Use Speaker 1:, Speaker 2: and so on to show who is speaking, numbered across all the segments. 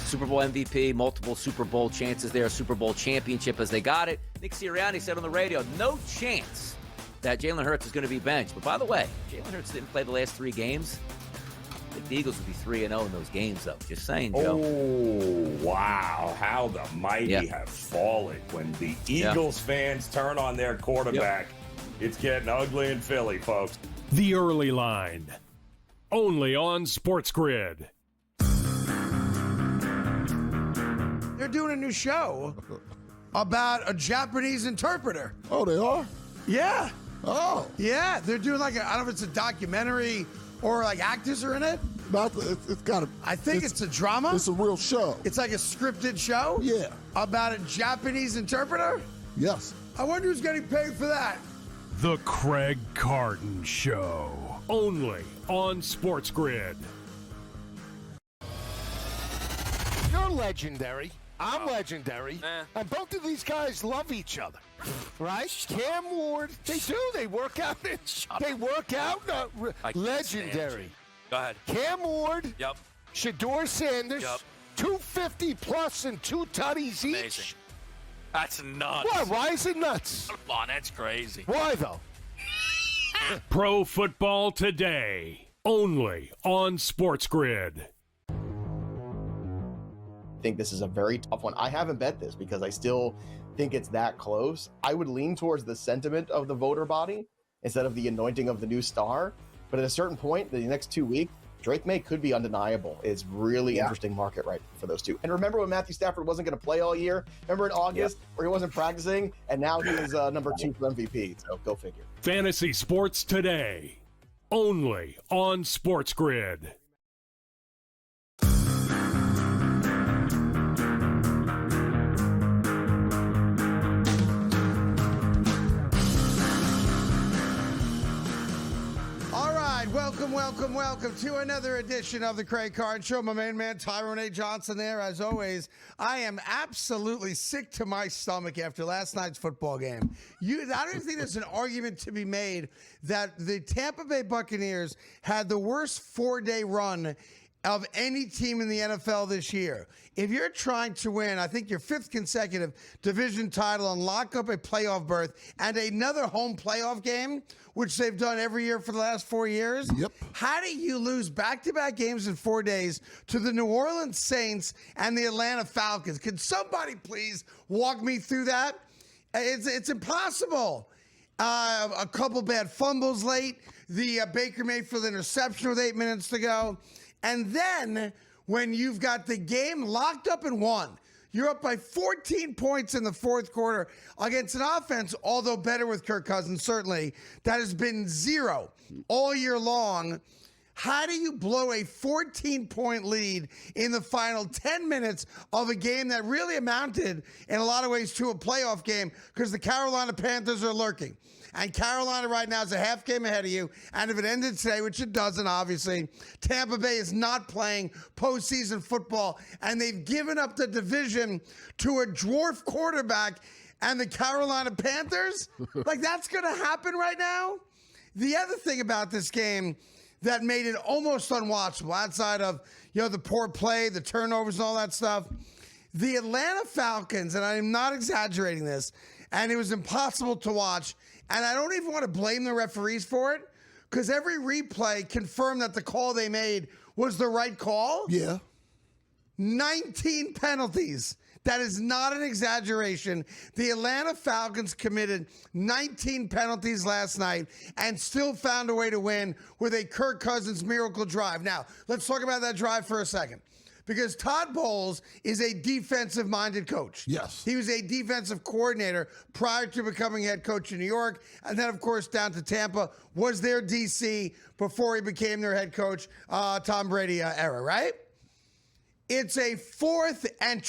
Speaker 1: Super Bowl MVP, multiple Super Bowl chances there, Super Bowl championship as they got it. Nick Sirianni said on the radio, no chance that Jalen Hurts is going to be benched. But by the way, Jalen Hurts didn't play the last 3 games. I think the Eagles would be 3-0 in those games, though. Just saying, Joe.
Speaker 2: Oh, wow. How the mighty have fallen. When the Eagles fans turn on their quarterback, it's getting ugly in Philly, folks.
Speaker 3: The Early Line, only on SportsGrid.
Speaker 4: They're doing a new show about a Japanese interpreter.
Speaker 5: Oh, they are?
Speaker 4: Yeah.
Speaker 5: Oh.
Speaker 4: Yeah, they're doing like, I don't know if it's a documentary or like actors are in it.
Speaker 5: It's got to.
Speaker 4: I think it's a drama.
Speaker 5: It's a real show.
Speaker 4: It's like a scripted show?
Speaker 5: Yeah.
Speaker 4: About a Japanese interpreter?
Speaker 5: Yes.
Speaker 4: I wonder who's getting paid for that.
Speaker 3: The Craig Carton Show, only on SportsGrid.
Speaker 6: You're legendary. I'm legendary. And both of these guys love each other. Right? Cam Ward, they do. They work out. They work out. Legendary.
Speaker 7: Go ahead.
Speaker 6: Cam Ward.
Speaker 7: Yep.
Speaker 6: Shador Sanders.
Speaker 7: Yep.
Speaker 6: 250 plus and 2 tutties each.
Speaker 7: Amazing. That's nuts.
Speaker 6: Why is it nuts?
Speaker 7: Come on, that's crazy.
Speaker 6: Why, though?
Speaker 3: Pro Football Today, only on SportsGrid.
Speaker 8: I think this is a very tough one. I haven't bet this because I still think it's that close. I would lean towards the sentiment of the voter body instead of the anointing of the new star. But at a certain point, the next 2 weeks, Drake May could be undeniable. It's really interesting market right for those two. And remember when Matthew Stafford wasn't going to play all year? Remember in August where he wasn't practicing? And now he is number 2 for MVP. So go figure.
Speaker 3: Fantasy Sports Today, only on SportsGrid.
Speaker 4: Welcome to another edition of the Craig Carton Show. My main man, Tyrone A. Johnson there. As always, I am absolutely sick to my stomach after last night's football game. I don't think there's an argument to be made that the Tampa Bay Buccaneers had the worst 4-day run of any team in the NFL this year. If you're trying to win, I think your 5th consecutive division title and lock up a playoff berth and another home playoff game, which they've done every year for the last 4 years.
Speaker 5: Yep.
Speaker 4: How do you lose back-to-back games in 4 days to the New Orleans Saints and the Atlanta Falcons? Can somebody please walk me through that? It's impossible. A couple bad fumbles late. The Baker Mayfield interception with 8 minutes to go. And then when you've got the game locked up and won, you're up by 14 points in the fourth quarter against an offense, although better with Kirk Cousins, certainly, that has been 0 all year long. How do you blow a 14-point lead in the final 10 minutes of a game that really amounted in a lot of ways to a playoff game because the Carolina Panthers are lurking? And Carolina right now is a half game ahead of you. And if it ended today, which it doesn't, obviously, Tampa Bay is not playing postseason football. And they've given up the division to a dwarf quarterback and the Carolina Panthers. Like, that's going to happen right now? The other thing about this game that made it almost unwatchable, outside of, the poor play, the turnovers and all that stuff, the Atlanta Falcons, and I'm not exaggerating this, and it was impossible to watch. And I don't even want to blame the referees for it because every replay confirmed that the call they made was the right call.
Speaker 5: Yeah.
Speaker 4: 19 penalties. That is not an exaggeration. The Atlanta Falcons committed 19 penalties last night and still found a way to win with a Kirk Cousins miracle drive. Now, let's talk about that drive for a second. Because Todd Bowles is a defensive-minded coach.
Speaker 5: Yes.
Speaker 4: He was a defensive coordinator prior to becoming head coach in New York. And then, of course, down to Tampa, was their DC before he became their head coach, Tom Brady era, right? It's a 3rd and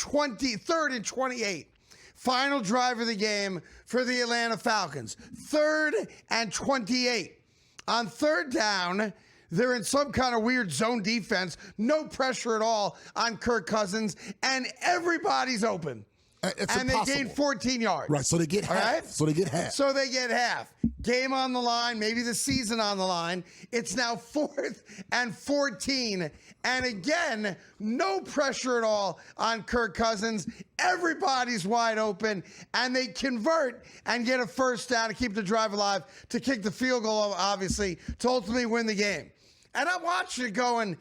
Speaker 4: 28. Final drive of the game for the Atlanta Falcons. 3rd and 28. On 3rd down, they're in some kind of weird zone defense, no pressure at all on Kirk Cousins, and everybody's open. and they gain 14 yards.
Speaker 5: Right, so they get half.
Speaker 4: Right?
Speaker 5: So they get half.
Speaker 4: So they get half. Game on the line, maybe the season on the line. It's now 4th and 14. And again, no pressure at all on Kirk Cousins. Everybody's wide open, and they convert and get a first down to keep the drive alive, to kick the field goal, obviously, to ultimately win the game. And I'm watching it going,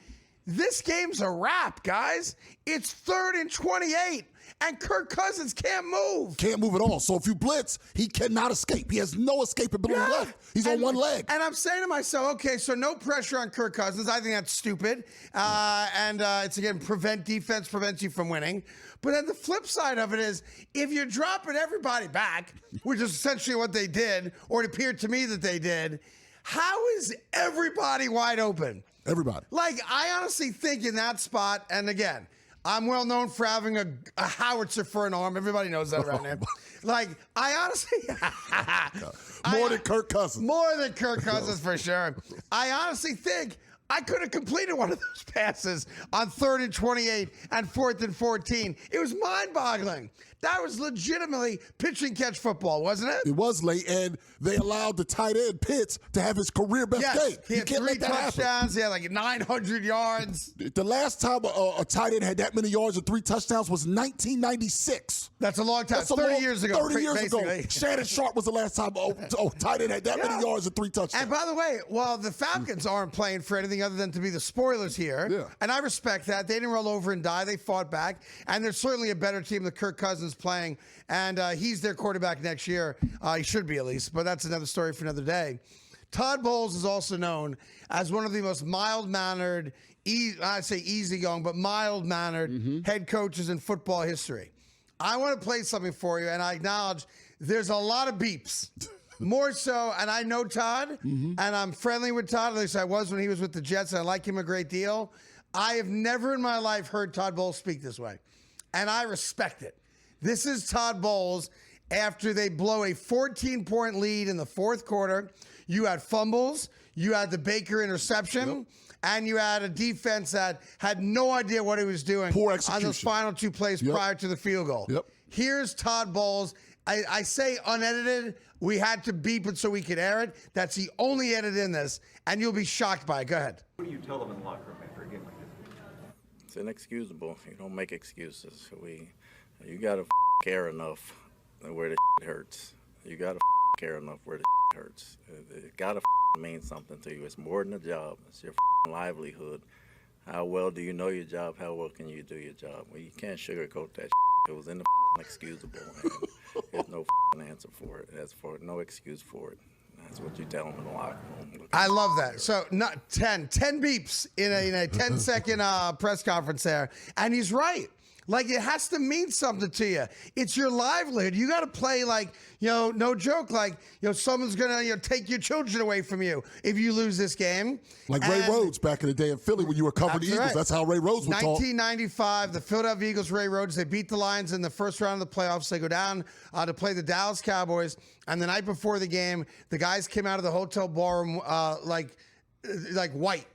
Speaker 4: this game's a wrap, guys. It's 3rd and 28. And Kirk Cousins can't move.
Speaker 5: Can't move at all. So if you blitz, he cannot escape. He has no escapability left. He's on one leg.
Speaker 4: And I'm saying to myself, okay, so no pressure on Kirk Cousins. I think that's stupid. And it's, again, defense prevents you from winning. But then the flip side of it is, if you're dropping everybody back, which is essentially what they did, or it appeared to me that they did, how is everybody wide open?
Speaker 5: Everybody.
Speaker 4: Like, I honestly think in that spot, and again, I'm well known for having a howitzer for an arm. Everybody knows that around there. Like, I honestly...
Speaker 5: More than Kirk Cousins.
Speaker 4: More than Kirk Cousins, for sure. I honestly think I could have completed one of those passes on 3rd and 28 and 4th and 14. It was mind-boggling. That was legitimately pitch-and-catch football, wasn't it?
Speaker 5: It was late, and they allowed the tight end Pitts to have his career best game.
Speaker 4: He had 3 touchdowns. He had like 900 yards.
Speaker 5: The last time a tight end had that many yards and 3 touchdowns was 1996.
Speaker 4: That's a long time. That's 30 years ago.
Speaker 5: 30 years ago. Shannon Sharp was the last time a tight end had that many yards and 3 touchdowns.
Speaker 4: And by the way, while the Falcons aren't playing for anything other than to be the spoilers here, and I respect that. They didn't roll over and die. They fought back. And they're certainly a better team than Kirk Cousins playing. And he's their quarterback next year. He should be, at least. But that's another story for another day. Todd Bowles is also known as one of the most mild-mannered, I say easygoing, but mild-mannered head coaches in football history. I want to play something for you, and I acknowledge there's a lot of beeps. More so, and I know Todd, and I'm friendly with Todd, at least I was when he was with the Jets, and I like him a great deal. I have never in my life heard Todd Bowles speak this way, and I respect it. This is Todd Bowles after they blow a 14-point lead in the 4th quarter. You had fumbles, you had the Baker interception, and you had a defense that had no idea what it was doing on those final 2 plays prior to the field goal. Here's Todd Bowles. I say unedited. We had to beep it so we could air it. That's the only edit in this, and you'll be shocked by it. Go ahead.
Speaker 9: What do you tell them in the locker room after a game like this?
Speaker 10: It's inexcusable. You don't make excuses. You gotta care enough where the hurts. You gotta care enough where the hurts. It gotta mean something to you. It's more than a job. It's your livelihood. How well do you know your job? How well can you do your job? Well, you can't sugarcoat that. It was in the inexcusable. And there's no answer for it. There's no excuse for it. That's what you tell them in the locker room.
Speaker 4: I love that. So not 10 beeps in a 10-second press conference there. And he's right. Like, it has to mean something to you. It's your livelihood. You got to play like, no joke, like, someone's going to take your children away from you if you lose this game.
Speaker 5: Like Ray Rhodes back in the day in Philly when you were covering the Eagles.
Speaker 4: Right.
Speaker 5: That's how Ray Rhodes would talk.
Speaker 4: 1995, the Philadelphia Eagles, Ray Rhodes, they beat the Lions in the first round of the playoffs. They go down to play the Dallas Cowboys. And the night before the game, the guys came out of the hotel ballroom like white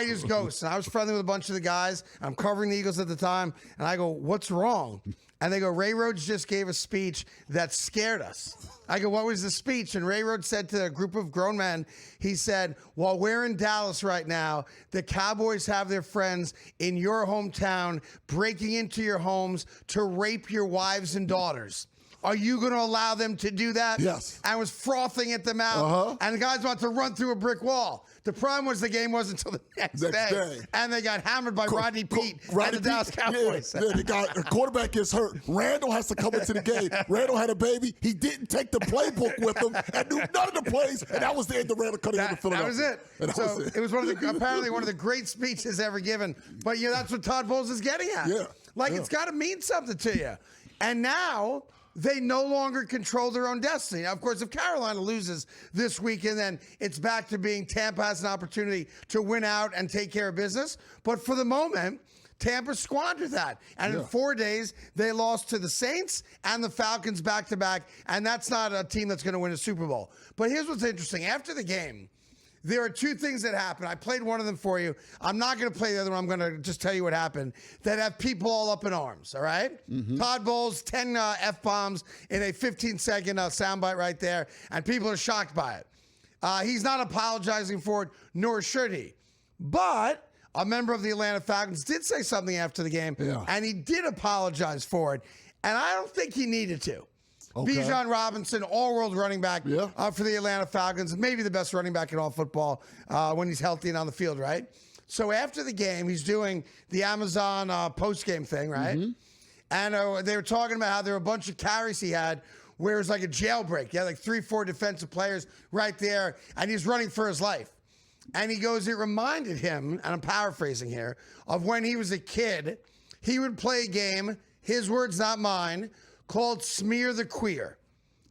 Speaker 4: as ghosts. And I was friendly with a bunch of the guys. I'm covering the Eagles at the time. And I go, what's wrong? And they go, Ray Rhodes just gave a speech that scared us. I go, what was the speech? And Ray Rhodes said to a group of grown men, he said, while we're in Dallas right now, the Cowboys have their friends in your hometown breaking into your homes to rape your wives and daughters. Are you going to allow them to do that?
Speaker 5: Yes.
Speaker 4: I was frothing at the mouth, and the guys want to run through a brick wall. The problem was the game wasn't until the next day, and they got hammered by Rodney Peete and the Dallas Cowboys.
Speaker 5: The quarterback gets hurt. Randall has to come into the game. Randall had a baby. He didn't take the playbook with him and knew none of the plays, and that was the end of Randall cutting into Philadelphia.
Speaker 4: That was it. It was apparently one of the great speeches ever given. But that's what Todd Bowles is getting at. It's got to mean something to you. And now they no longer control their own destiny. Now, of course, if Carolina loses this weekend, then it's back to being Tampa has an opportunity to win out and take care of business. But for the moment, Tampa squandered that. And in 4 days, they lost to the Saints and the Falcons back-to-back, and that's not a team that's going to win a Super Bowl. But here's what's interesting. After the game, There are two things that happened. I played one of them for you. I'm not going to play the other one. I'm going to just tell you what happened. That have people all up in arms, all right? Todd Bowles, 10 F-bombs in a 15-second soundbite right there, and people are shocked by it. He's not apologizing for it, nor should he. But a member of the Atlanta Falcons did say something after the game, and he did apologize for it, and I don't think he needed to. Bijan Robinson, all-world running back for the Atlanta Falcons, maybe the best running back in all football when he's healthy and on the field, right? So after the game, he's doing the Amazon post-game thing, right? And they were talking about how there were a bunch of carries he had where it was like a jailbreak. He had like 3-4 defensive players right there, and he's running for his life. And he goes, it reminded him, and I'm paraphrasing here, of when he was a kid, he would play a game, his words, not mine, called Smear the Queer.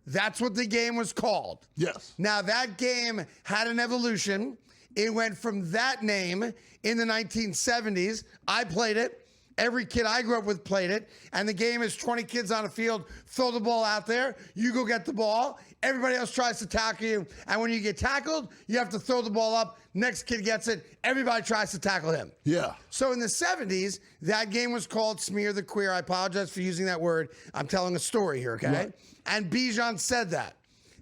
Speaker 4: That's what the game was called.
Speaker 5: Yes.
Speaker 4: Now, that game had an evolution. It went from that name in the 1970s. I played it. Every kid I grew up with played it. And the game is 20 kids on a field, throw the ball out there, you go get the ball, everybody else tries to tackle you. And when you get tackled, you have to throw the ball up. Next kid gets it. Everybody tries to tackle him.
Speaker 5: Yeah.
Speaker 4: So in the 70s, that game was called Smear the Queer. I apologize for using that word. I'm telling a story here, okay?
Speaker 5: Right.
Speaker 4: And Bijan said that.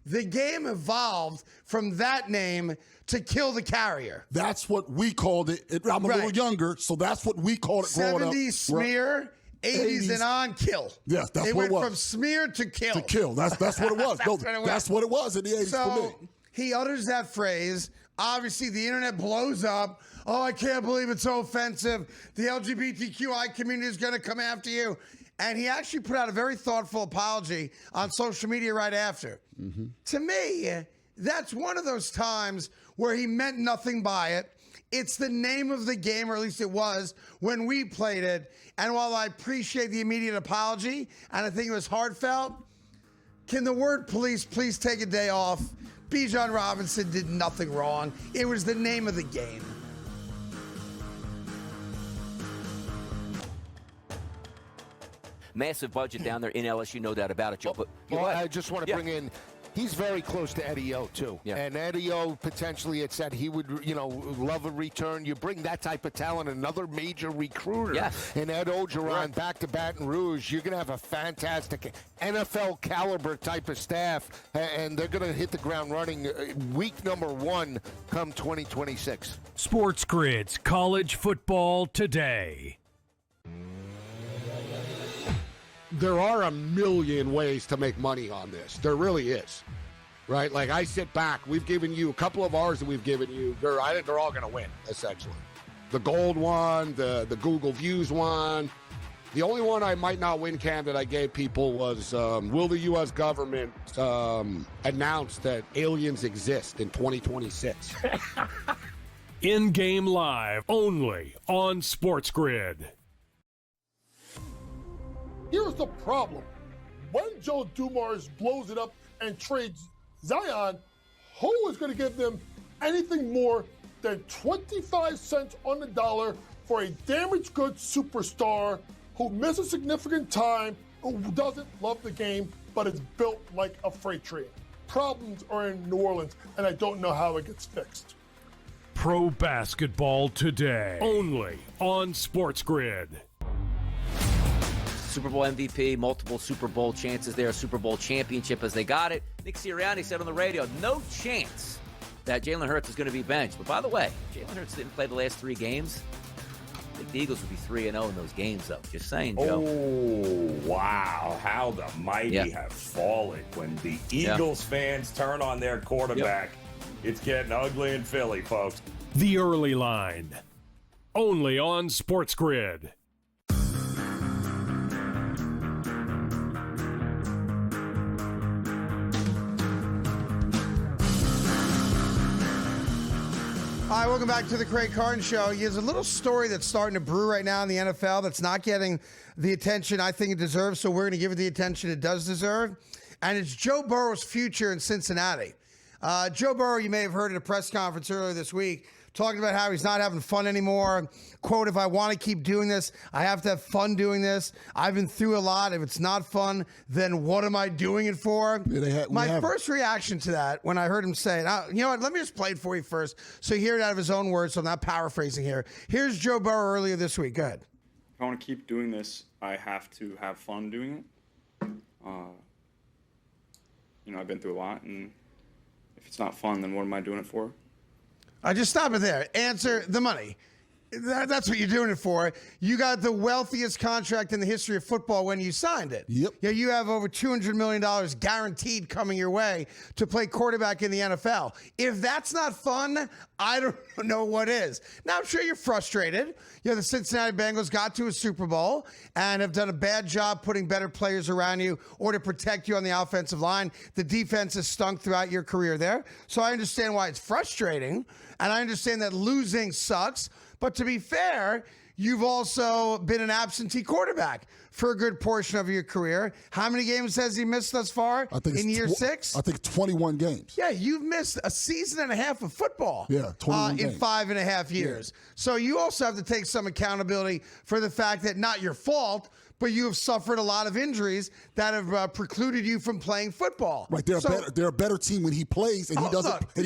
Speaker 4: The game evolved from that name to Kill the Carrier.
Speaker 5: That's what we called it. I'm a little younger, so that's what we called it growing up.
Speaker 4: 70s Smear, 80s and on Kill.
Speaker 5: Yes, that's what it was.
Speaker 4: It went from Smear to Kill.
Speaker 5: To Kill. That's what it was. That's what it was in the 80s for me.
Speaker 4: So he utters that phrase. Obviously, the internet blows up. Oh, I can't believe it's so offensive. The LGBTQI community is going to come after you. And he actually put out a very thoughtful apology on social media right after. To me, that's one of those times where he meant nothing by it. It's the name of the game, or at least it was, when we played it. And while I appreciate the immediate apology, and I think it was heartfelt, can the word police please take a day off? Bijan Robinson did nothing wrong. It was the name of the game.
Speaker 1: Massive budget down there in LSU, no doubt about it, Joe. But
Speaker 6: I just want to bring in, he's very close to Eddie O, too. And Eddie O, potentially, it said he would, love a return. You bring that type of talent, another major recruiter, and Ed Ogeron back to Baton Rouge, you're going to have a fantastic NFL caliber type of staff, and they're going to hit the ground running week number 1 come 2026.
Speaker 3: SportsGrid's College Football Today.
Speaker 11: There are a million ways to make money on this. There really is, right? Like, I sit back. We've given you a couple of ours that we've given you. I think they're all going to win, essentially. The gold one, the Google Views one. The only one I might not win, Cam, that I gave people was, will the U.S. government announce that aliens exist in 2026?
Speaker 3: In-game live, only on SportsGrid.
Speaker 5: Here's the problem. When Joe Dumars blows it up and trades Zion, who is going to give them anything more than 25 cents on the dollar for a damaged goods superstar who misses significant time, who doesn't love the game, but is built like a freight train? Problems are in New Orleans, and I don't know how it gets fixed.
Speaker 3: Pro Basketball Today, only on SportsGrid.
Speaker 1: Super Bowl MVP, multiple Super Bowl chances there, Super Bowl championship as they got it. Nick Sirianni said on the radio, no chance that Jalen Hurts is going to be benched. But by the way, Jalen Hurts didn't play the last 3 games. I think the Eagles would be 3-0 in those games, though. Just saying, Joe.
Speaker 2: Oh, wow. How the mighty have fallen. When the Eagles fans turn on their quarterback, it's getting ugly in Philly, folks.
Speaker 3: The Early Line, only on SportsGrid.
Speaker 4: All right, welcome back to the Craig Carton Show. There's a little story that's starting to brew right now in the NFL that's not getting the attention I think it deserves, so we're going to give it the attention it does deserve. And it's Joe Burrow's future in Cincinnati. Joe Burrow, you may have heard at a press conference earlier this week, talking about how he's not having fun anymore. Quote, if I want to keep doing this, I have to have fun doing this. I've been through a lot. If it's not fun, then what am I doing it for? My first reaction to that, when I heard him say it, you know what, let me just play it for you first so you hear it out of his own words, so I'm not paraphrasing here. Here's Joe Burrow earlier this week. Go ahead.
Speaker 12: If I want to keep doing this, I have to have fun doing it. I've been through a lot, and if it's not fun, then what am I doing it for?
Speaker 4: I just stop it there. Answer the money. That's what you're doing it for. You got the wealthiest contract in the history of football when you signed it.
Speaker 13: Yep.
Speaker 4: Yeah, you have over $200 million guaranteed coming your way to play quarterback in the NFL. If that's not fun, I don't know what is. Now, I'm sure you're frustrated. The Cincinnati Bengals got to a Super Bowl and have done a bad job putting better players around you or to protect you on the offensive line. The defense has stunk throughout your career there. So I understand why it's frustrating, and I understand that losing sucks. But to be fair, you've also been an absentee quarterback for a good portion of your career. How many games has he missed thus far in year 6?
Speaker 13: I think 21 games.
Speaker 4: Yeah, you've missed a season and a half of football
Speaker 13: 21
Speaker 4: in 5.5 years. Yeah. So you also have to take some accountability for the fact that not your fault, but you have suffered a lot of injuries that have precluded you from playing football.
Speaker 13: Right, they're a better team when he plays, and he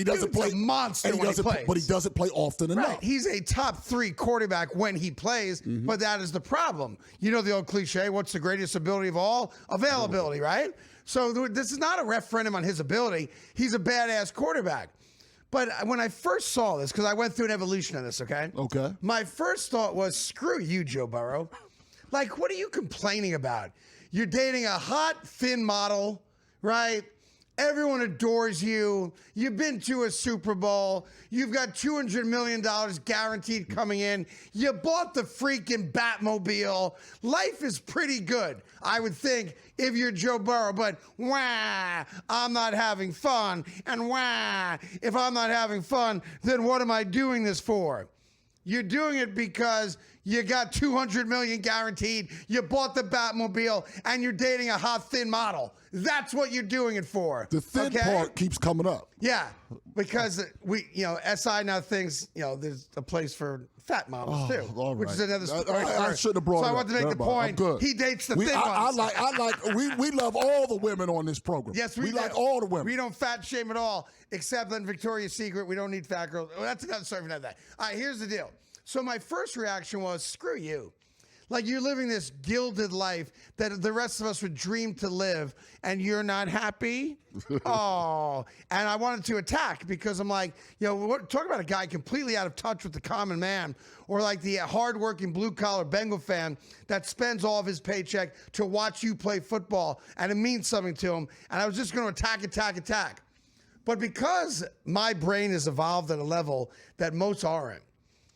Speaker 13: doesn't play
Speaker 4: a monster when he plays.
Speaker 13: But he doesn't play often enough.
Speaker 4: Right, he's a top 3 quarterback when he plays, but that is the problem. You know the old cliche: what's the greatest ability of all? Availability, right? So this is not a referendum on his ability. He's a badass quarterback. But when I first saw this, because I went through an evolution of this, okay?
Speaker 13: Okay.
Speaker 4: My first thought was, screw you, Joe Burrow. Like, what are you complaining about? You're dating a hot, thin model, right? Everyone adores you. You've been to a Super Bowl. You've got $200 million guaranteed coming in. You bought the freaking Batmobile. Life is pretty good, I would think, if you're Joe Burrow. But, I'm not having fun. And, if I'm not having fun, then what am I doing this for? You're doing it because you got $200 million guaranteed, you bought the Batmobile, and you're dating a hot, thin model. That's what you're doing it for.
Speaker 13: The thin part keeps coming up.
Speaker 4: Yeah, because SI now thinks, there's a place for fat models too, which is another story.
Speaker 13: I shouldn't have brought it up.
Speaker 4: So I want to make the point. He dates the thin ones.
Speaker 13: We love all the women on this program.
Speaker 4: Yes,
Speaker 13: we like all the women.
Speaker 4: We don't fat shame at all, except on Victoria's Secret. We don't need fat girls. Well, that's another story for another day. All right, here's the deal. So my first reaction was, screw you. Like, you're living this gilded life that the rest of us would dream to live, and you're not happy? Oh. And I wanted to attack because I'm like, talk about a guy completely out of touch with the common man, or like the hardworking blue-collar Bengal fan that spends all of his paycheck to watch you play football, and it means something to him. And I was just going to attack. But because my brain has evolved at a level that most aren't,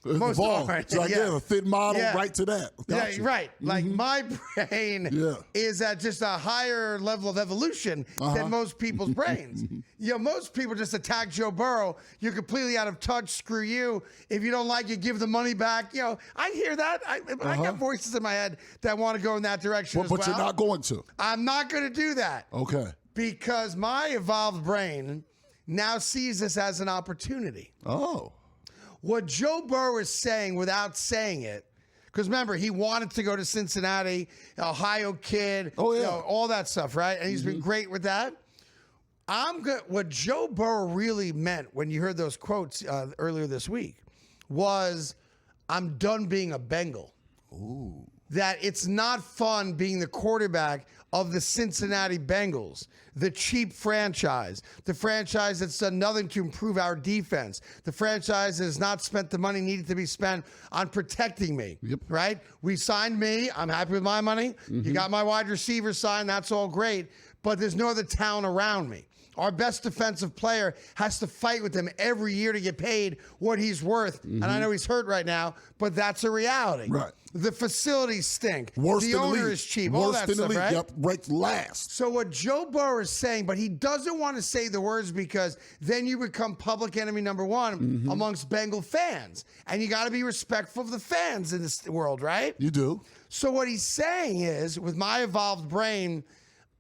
Speaker 4: most aren't.
Speaker 13: So a thin model right to that.
Speaker 4: Gotcha. Yeah, right. Like, my brain is at just a higher level of evolution than most people's brains. Most people just attack Joe Burrow. You're completely out of touch. Screw you. If you don't like it, give the money back. I hear that. I got voices in my head that want to go in that direction as well.
Speaker 13: But you're not going to.
Speaker 4: I'm not going to do that.
Speaker 13: Okay.
Speaker 4: Because my evolved brain now sees this as an opportunity.
Speaker 13: Oh.
Speaker 4: What Joe Burrow is saying without saying it, because remember, he wanted to go to Cincinnati, Ohio kid, all that stuff, right? And he's been great with that. What Joe Burrow really meant when you heard those quotes earlier this week was, I'm done being a Bengal.
Speaker 13: Ooh.
Speaker 4: That it's not fun being the quarterback of the Cincinnati Bengals, the cheap franchise, the franchise that's done nothing to improve our defense, the franchise that has not spent the money needed to be spent on protecting me, right? We signed me. I'm happy with my money. You got my wide receiver signed. That's all great. But there's no other talent around me. Our best defensive player has to fight with him every year to get paid what he's worth. And I know he's hurt right now, but that's a reality.
Speaker 13: Right.
Speaker 4: The facilities stink.
Speaker 13: Worse
Speaker 4: the
Speaker 13: than
Speaker 4: owner
Speaker 13: the league.
Speaker 4: is cheap.
Speaker 13: Worse
Speaker 4: all that
Speaker 13: than
Speaker 4: stuff,
Speaker 13: the league.
Speaker 4: right?
Speaker 13: Yep, ranked last.
Speaker 4: So what Joe Burrow is saying, but he doesn't want to say the words because then you become public enemy number one amongst Bengal fans. And you got to be respectful of the fans in this world, right?
Speaker 13: You do.
Speaker 4: So what he's saying is, with my evolved brain,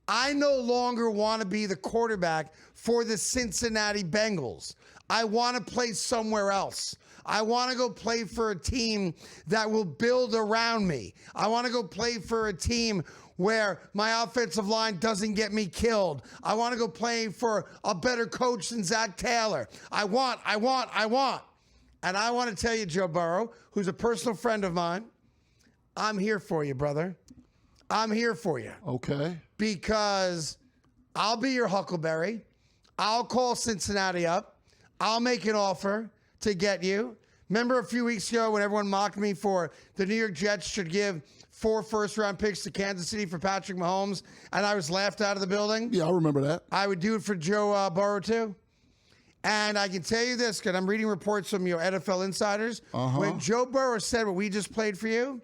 Speaker 4: I no longer want to be the quarterback for the Cincinnati Bengals. I want to play somewhere else. I want to go play for a team that will build around me. I want to go play for a team where my offensive line doesn't get me killed. I want to go play for a better coach than Zach Taylor. I want. And I want to tell you, Joe Burrow, who's a personal friend of mine, I'm here for you, brother. I'm here for you.
Speaker 13: Okay.
Speaker 4: Because I'll be your Huckleberry. I'll call Cincinnati up. I'll make an offer to get you. Remember a few weeks ago when everyone mocked me for the New York Jets should give 4 first-round picks to Kansas City for Patrick Mahomes, and I was laughed out of the building?
Speaker 13: Yeah, I remember that.
Speaker 4: I would do it for Joe Burrow, too. And I can tell you this, because I'm reading reports from NFL insiders. When Joe Burrow said what we just played for you,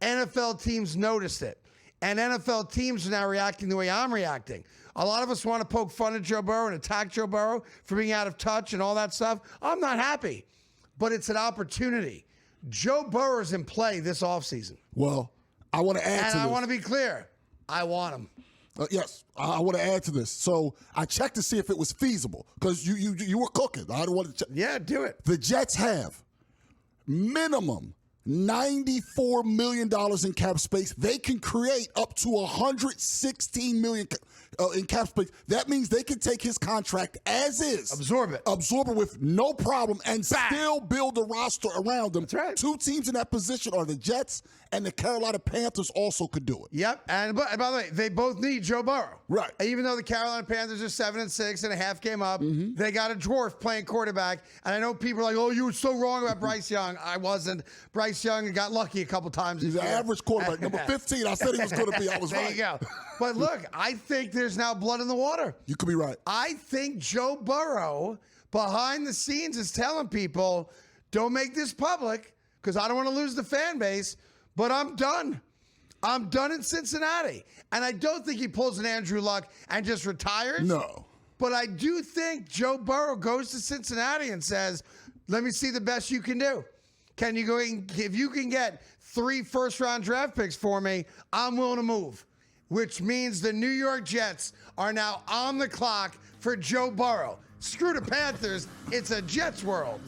Speaker 4: NFL teams noticed it. And NFL teams are now reacting the way I'm reacting. A lot of us want to poke fun at Joe Burrow and attack Joe Burrow for being out of touch and all that stuff. I'm not happy, but it's an opportunity. Joe Burrow's in play this offseason.
Speaker 13: Well, I want to add to this.
Speaker 4: And I want to be clear. I want him.
Speaker 13: Yes, I want to add to this. So I checked to see if it was feasible because you were cooking. I don't want to check.
Speaker 4: Yeah, do it.
Speaker 13: The Jets have minimum $94 million in cap space. They can create up to $116 million in cap space. That means they can take his contract as is.
Speaker 4: Absorb it
Speaker 13: with no problem and still build a roster around him.
Speaker 4: That's right. 2
Speaker 13: teams in that position are the Jets and the Carolina Panthers also could do it.
Speaker 4: Yep. And by the way, they both need Joe Burrow.
Speaker 13: Right.
Speaker 4: Even though the Carolina Panthers are 7-6 and a half game up, they got a dwarf playing quarterback. And I know people are like, oh, you were so wrong about Bryce Young. I wasn't. Bryce Young got lucky a couple times.
Speaker 13: He's an average quarterback. Number 15, I said he was going to be. I was
Speaker 4: there
Speaker 13: right.
Speaker 4: There you go. But look, I think there's now blood in the water.
Speaker 13: You could be right.
Speaker 4: I think Joe Burrow, behind the scenes, is telling people, don't make this public because I don't want to lose the fan base, but I'm done. I'm done in Cincinnati. And I don't think he pulls an Andrew Luck and just retires.
Speaker 13: No.
Speaker 4: But I do think Joe Burrow goes to Cincinnati and says, let me see the best you can do. Can you go if you can get 3 first-round draft picks for me, I'm willing to move. Which means the New York Jets are now on the clock for Joe Burrow. Screw the Panthers. It's a Jets world.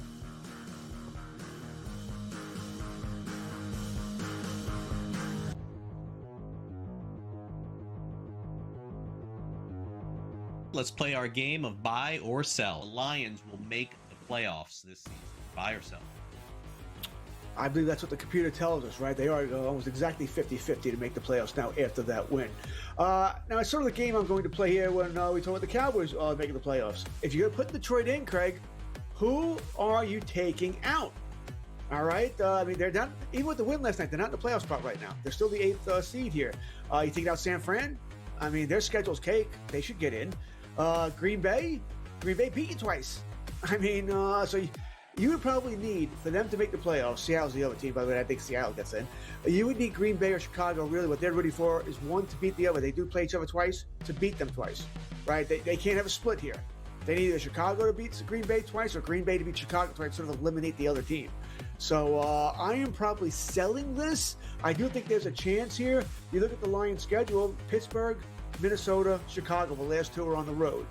Speaker 14: Let's play our game of buy or sell. The Lions will make the playoffs this season. Buy or sell?
Speaker 15: I believe that's what the computer tells us, right? They are almost exactly 50-50 to make the playoffs now after that win. Now, it's sort of the game I'm going to play here when we talk about the Cowboys making the playoffs. If you're going to put Detroit in, Craig, who are you taking out? All right? I mean, they're not, even with the win last night, they're not in the playoff spot right now. They're still the 8th seed here. You taking out San Fran? I mean, their schedule's cake. They should get in. Green Bay beat you twice. I mean, so you would probably need, for them to make the playoffs, Seattle's the other team, by the way, I think Seattle gets in. You would need Green Bay or Chicago, really. What they're ready for is one to beat the other. They do play each other twice, to beat them twice, right? They can't have a split here. They need either Chicago to beat Green Bay twice or Green Bay to beat Chicago twice, sort of eliminate the other team. So I am probably selling this. I do think there's a chance here. You look at the Lions' schedule, Pittsburgh, Minnesota, Chicago, the last 2 are on the road.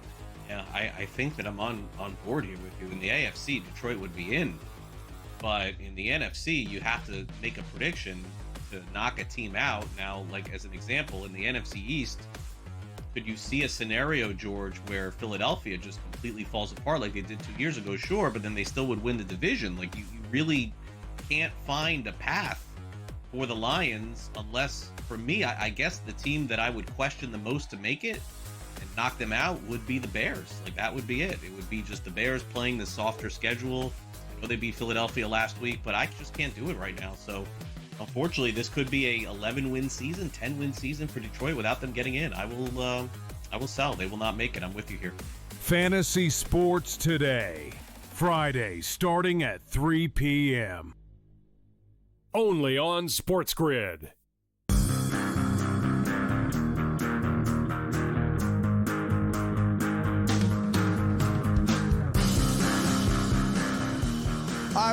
Speaker 14: Yeah, I think that I'm on board here with you. In the AFC, Detroit would be in. But in the NFC, you have to make a prediction to knock a team out. Now, like as an example, in the NFC East, could you see a scenario, George, where Philadelphia just completely falls apart like they did 2 years ago? Sure, but then they still would win the division. Like you really can't find a path for the Lions unless, for me, I guess the team that I would question the most to make it and knock them out would be the Bears. Like that would be it. It would be just the Bears playing the softer schedule. I know they beat Philadelphia last week, but I just can't do it right now. So unfortunately, this could be a 11-win season, 10-win season for Detroit without them getting in. I will sell. They will not make it. I'm with you here.
Speaker 3: Fantasy Sports Today, Friday starting at 3 p.m. Only on SportsGrid.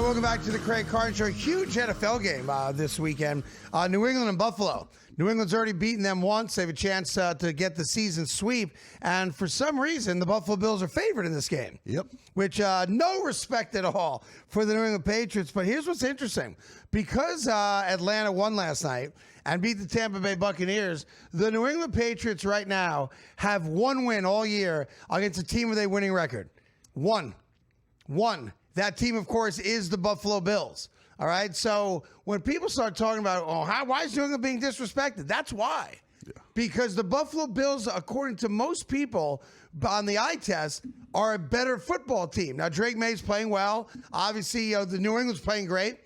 Speaker 4: welcome back to the Craig Carton Show. Huge NFL game this weekend. New England and Buffalo. New England's already beaten them once. They have a chance to get the season sweep. And for some reason, the Buffalo Bills are favored in this game.
Speaker 13: Yep.
Speaker 4: Which, no respect at all for the New England Patriots. But here's what's interesting. Because Atlanta won last night and beat the Tampa Bay Buccaneers, the New England Patriots right now have one win all year against a team with a winning record. One. That team, of course, is the Buffalo Bills. All right. So when people start talking about, why is New England being disrespected? That's why. Yeah. Because the Buffalo Bills, according to most people on the eye test, are a better football team. Now, Drake May's playing well. Obviously, the New England's playing great,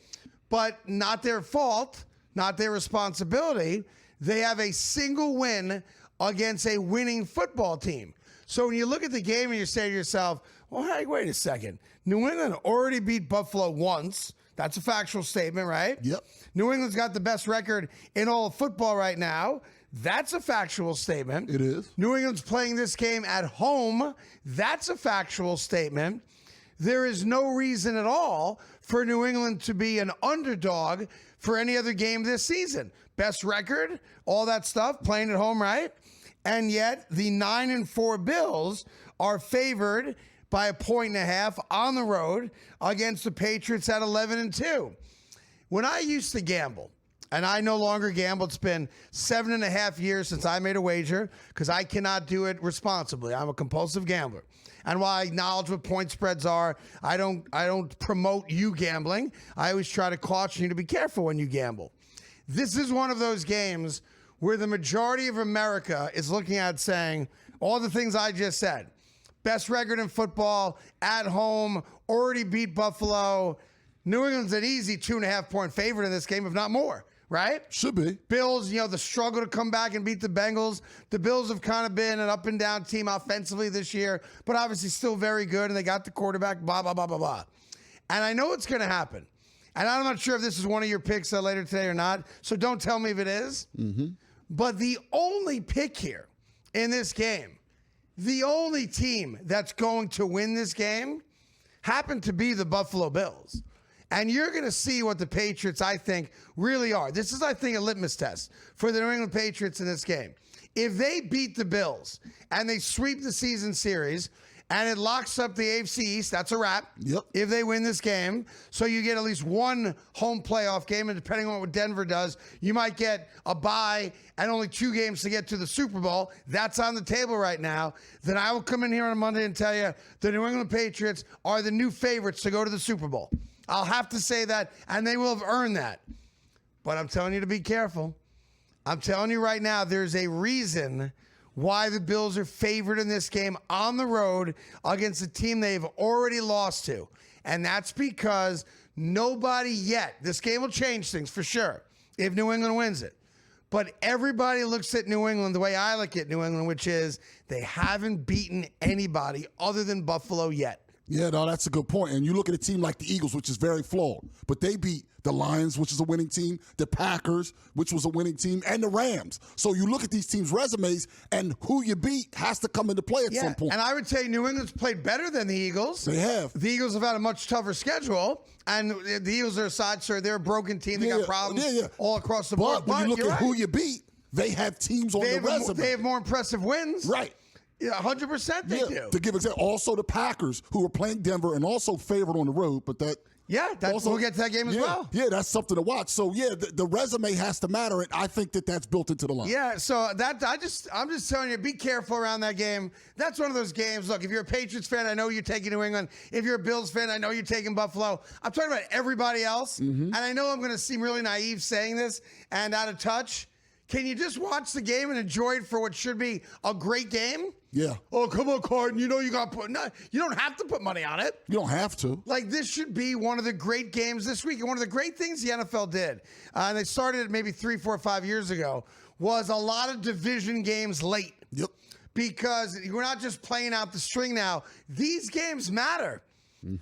Speaker 4: but not their fault, not their responsibility. They have a single win against a winning football team. So when you look at the game and you say to yourself, well, hey, wait a second. New England already beat Buffalo once. That's a factual statement, right?
Speaker 13: Yep.
Speaker 4: New England's got the best record in all of football right now. That's a factual statement.
Speaker 13: It is.
Speaker 4: New England's playing this game at home. That's a factual statement. There is no reason at all for New England to be an underdog for any other game this season. Best record, all that stuff, playing at home, right? And yet the 9-4 Bills are favored by 1.5 on the road against the Patriots at 11-2. When I used to gamble, and I no longer gamble, it's been 7.5 years since I made a wager because I cannot do it responsibly. I'm a compulsive gambler. And while I acknowledge what point spreads are, I don't promote you gambling. I always try to caution you to be careful when you gamble. This is one of those games where the majority of America is looking at saying all the things I just said. Best record in football, at home, already beat Buffalo. New England's an easy 2.5-point favorite in this game, if not more, right?
Speaker 13: Should be.
Speaker 4: Bills, the struggle to come back and beat the Bengals. The Bills have kind of been an up-and-down team offensively this year, but obviously still very good, and they got the quarterback, blah, blah, blah, blah, blah. And I know it's going to happen. And I'm not sure if this is one of your picks later today or not, so don't tell me if it is.
Speaker 13: Mm-hmm.
Speaker 4: But the only pick here in this game, the only team that's going to win this game happened to be the Buffalo Bills. And you're going to see what the Patriots, I think, really are. This is, I think, a litmus test for the New England Patriots in this game. If they beat the Bills and they sweep the season series and it locks up the AFC East, that's a wrap.
Speaker 13: Yep.
Speaker 4: If they win this game. So you get at least one home playoff game, and depending on what Denver does, you might get a bye and only 2 games to get to the Super Bowl. That's on the table right now. Then I will come in here on a Monday and tell you the New England Patriots are the new favorites to go to the Super Bowl. I'll have to say that, and they will have earned that. But I'm telling you to be careful. I'm telling you right now, there's a reason why the Bills are favored in this game on the road against a team they've already lost to. And that's because nobody yet, this game will change things for sure if New England wins it. But everybody looks at New England the way I look at New England, which is they haven't beaten anybody other than Buffalo yet.
Speaker 13: Yeah, no, that's a good point. And you look at a team like the Eagles, which is very flawed, but they beat the Lions, which is a winning team, the Packers, which was a winning team, and the Rams. So you look at these teams' resumes, and who you beat has to come into play at some point.
Speaker 4: And I would say New England's played better than the Eagles.
Speaker 13: They have.
Speaker 4: The Eagles have had a much tougher schedule, and the Eagles are a side story. They're a broken team. They got problems all across the board.
Speaker 13: But when you look at who you beat, they have teams on the resume.
Speaker 4: They have more impressive wins.
Speaker 13: Right.
Speaker 4: Yeah, 100% they do.
Speaker 13: To give example, also the Packers, who are playing Denver and also favored on the road, but that.
Speaker 4: Yeah, we'll get to that game as well.
Speaker 13: Yeah, that's something to watch. So yeah, the resume has to matter, and I think that's built into the line.
Speaker 4: Yeah, so I'm just telling you, be careful around that game. That's one of those games. Look, if you're a Patriots fan, I know you're taking New England. If you're a Bills fan, I know you're taking Buffalo. I'm talking about everybody else, and I know I'm going to seem really naive saying this and out of touch. Can you just watch the game and enjoy it for what should be a great game?
Speaker 13: Yeah.
Speaker 4: Oh, come on, Carton. You know you got to put. No, you don't have to put money on it.
Speaker 13: You don't have to.
Speaker 4: Like, this should be one of the great games this week. And one of the great things the NFL did, and they started it maybe 3, 4, 5 years ago, was a lot of division games late.
Speaker 13: Yep.
Speaker 4: Because we're not just playing out the string now. These games matter.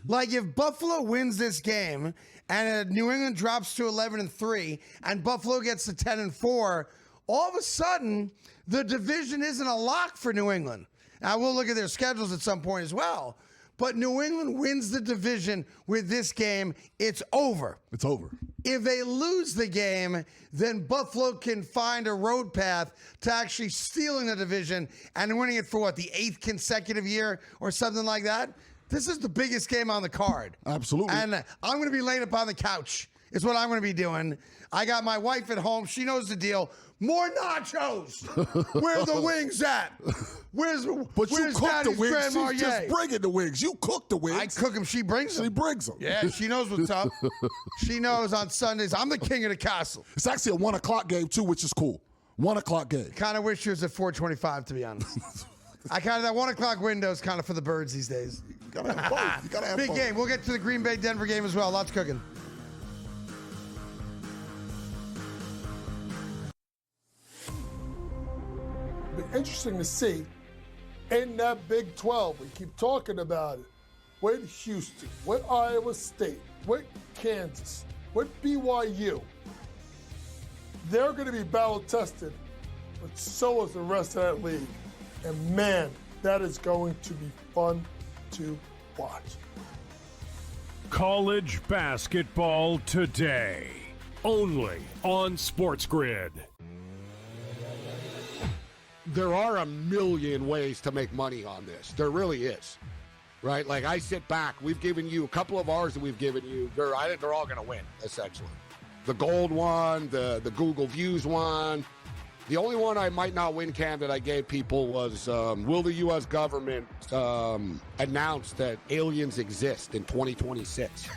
Speaker 4: Like, if Buffalo wins this game and New England drops to 11-3 and Buffalo gets to 10-4, all of a sudden the division isn't a lock for New England. Now, we'll look at their schedules at some point as well. but New England wins the division with this game, it's over.
Speaker 13: It's over.
Speaker 4: If they lose the game, then Buffalo can find a road path to actually stealing the division and winning it for what, the 8th consecutive year or something like that? This is the biggest game on the card.
Speaker 13: Absolutely.
Speaker 4: And I'm going to be laying up on the couch is what I'm going to be doing. I got my wife at home. She knows the deal. More nachos. Where are the wings at? Where's
Speaker 13: you
Speaker 4: Daddy's
Speaker 13: cook the wings.
Speaker 4: Grand
Speaker 13: She's
Speaker 4: Marnier?
Speaker 13: just bringing the wings. You cook the wings.
Speaker 4: I cook them. She brings them.
Speaker 13: She brings them.
Speaker 4: Yeah, she knows what's up. She knows on Sundays, I'm the king of the castle.
Speaker 13: It's actually a 1 o'clock game, too, which is cool. 1 o'clock game.
Speaker 4: Kind of wish it was at 4:25, to be honest. That 1 o'clock window is kind of for the birds these days.
Speaker 13: You gotta have both. You gotta have
Speaker 4: Big
Speaker 13: both.
Speaker 4: game. We'll get to the Green Bay-Denver game as well. Lots cooking.
Speaker 5: Be interesting to see in that Big 12. We keep talking about it. With Houston, with Iowa State, with Kansas, with BYU. They're going to be battle tested, but so is the rest of that league. And man, that is going to be fun to watch.
Speaker 3: College basketball today, only on SportsGrid.
Speaker 11: There are a million ways to make money on this. There really is. Right? Like, I sit back. We've given you a couple of ours that we've given you. I think they're all going to win, essentially. The gold one, the Google Views one. The only one I might not win, Cam, that I gave people was, will the U.S. government announce that aliens exist in 2026?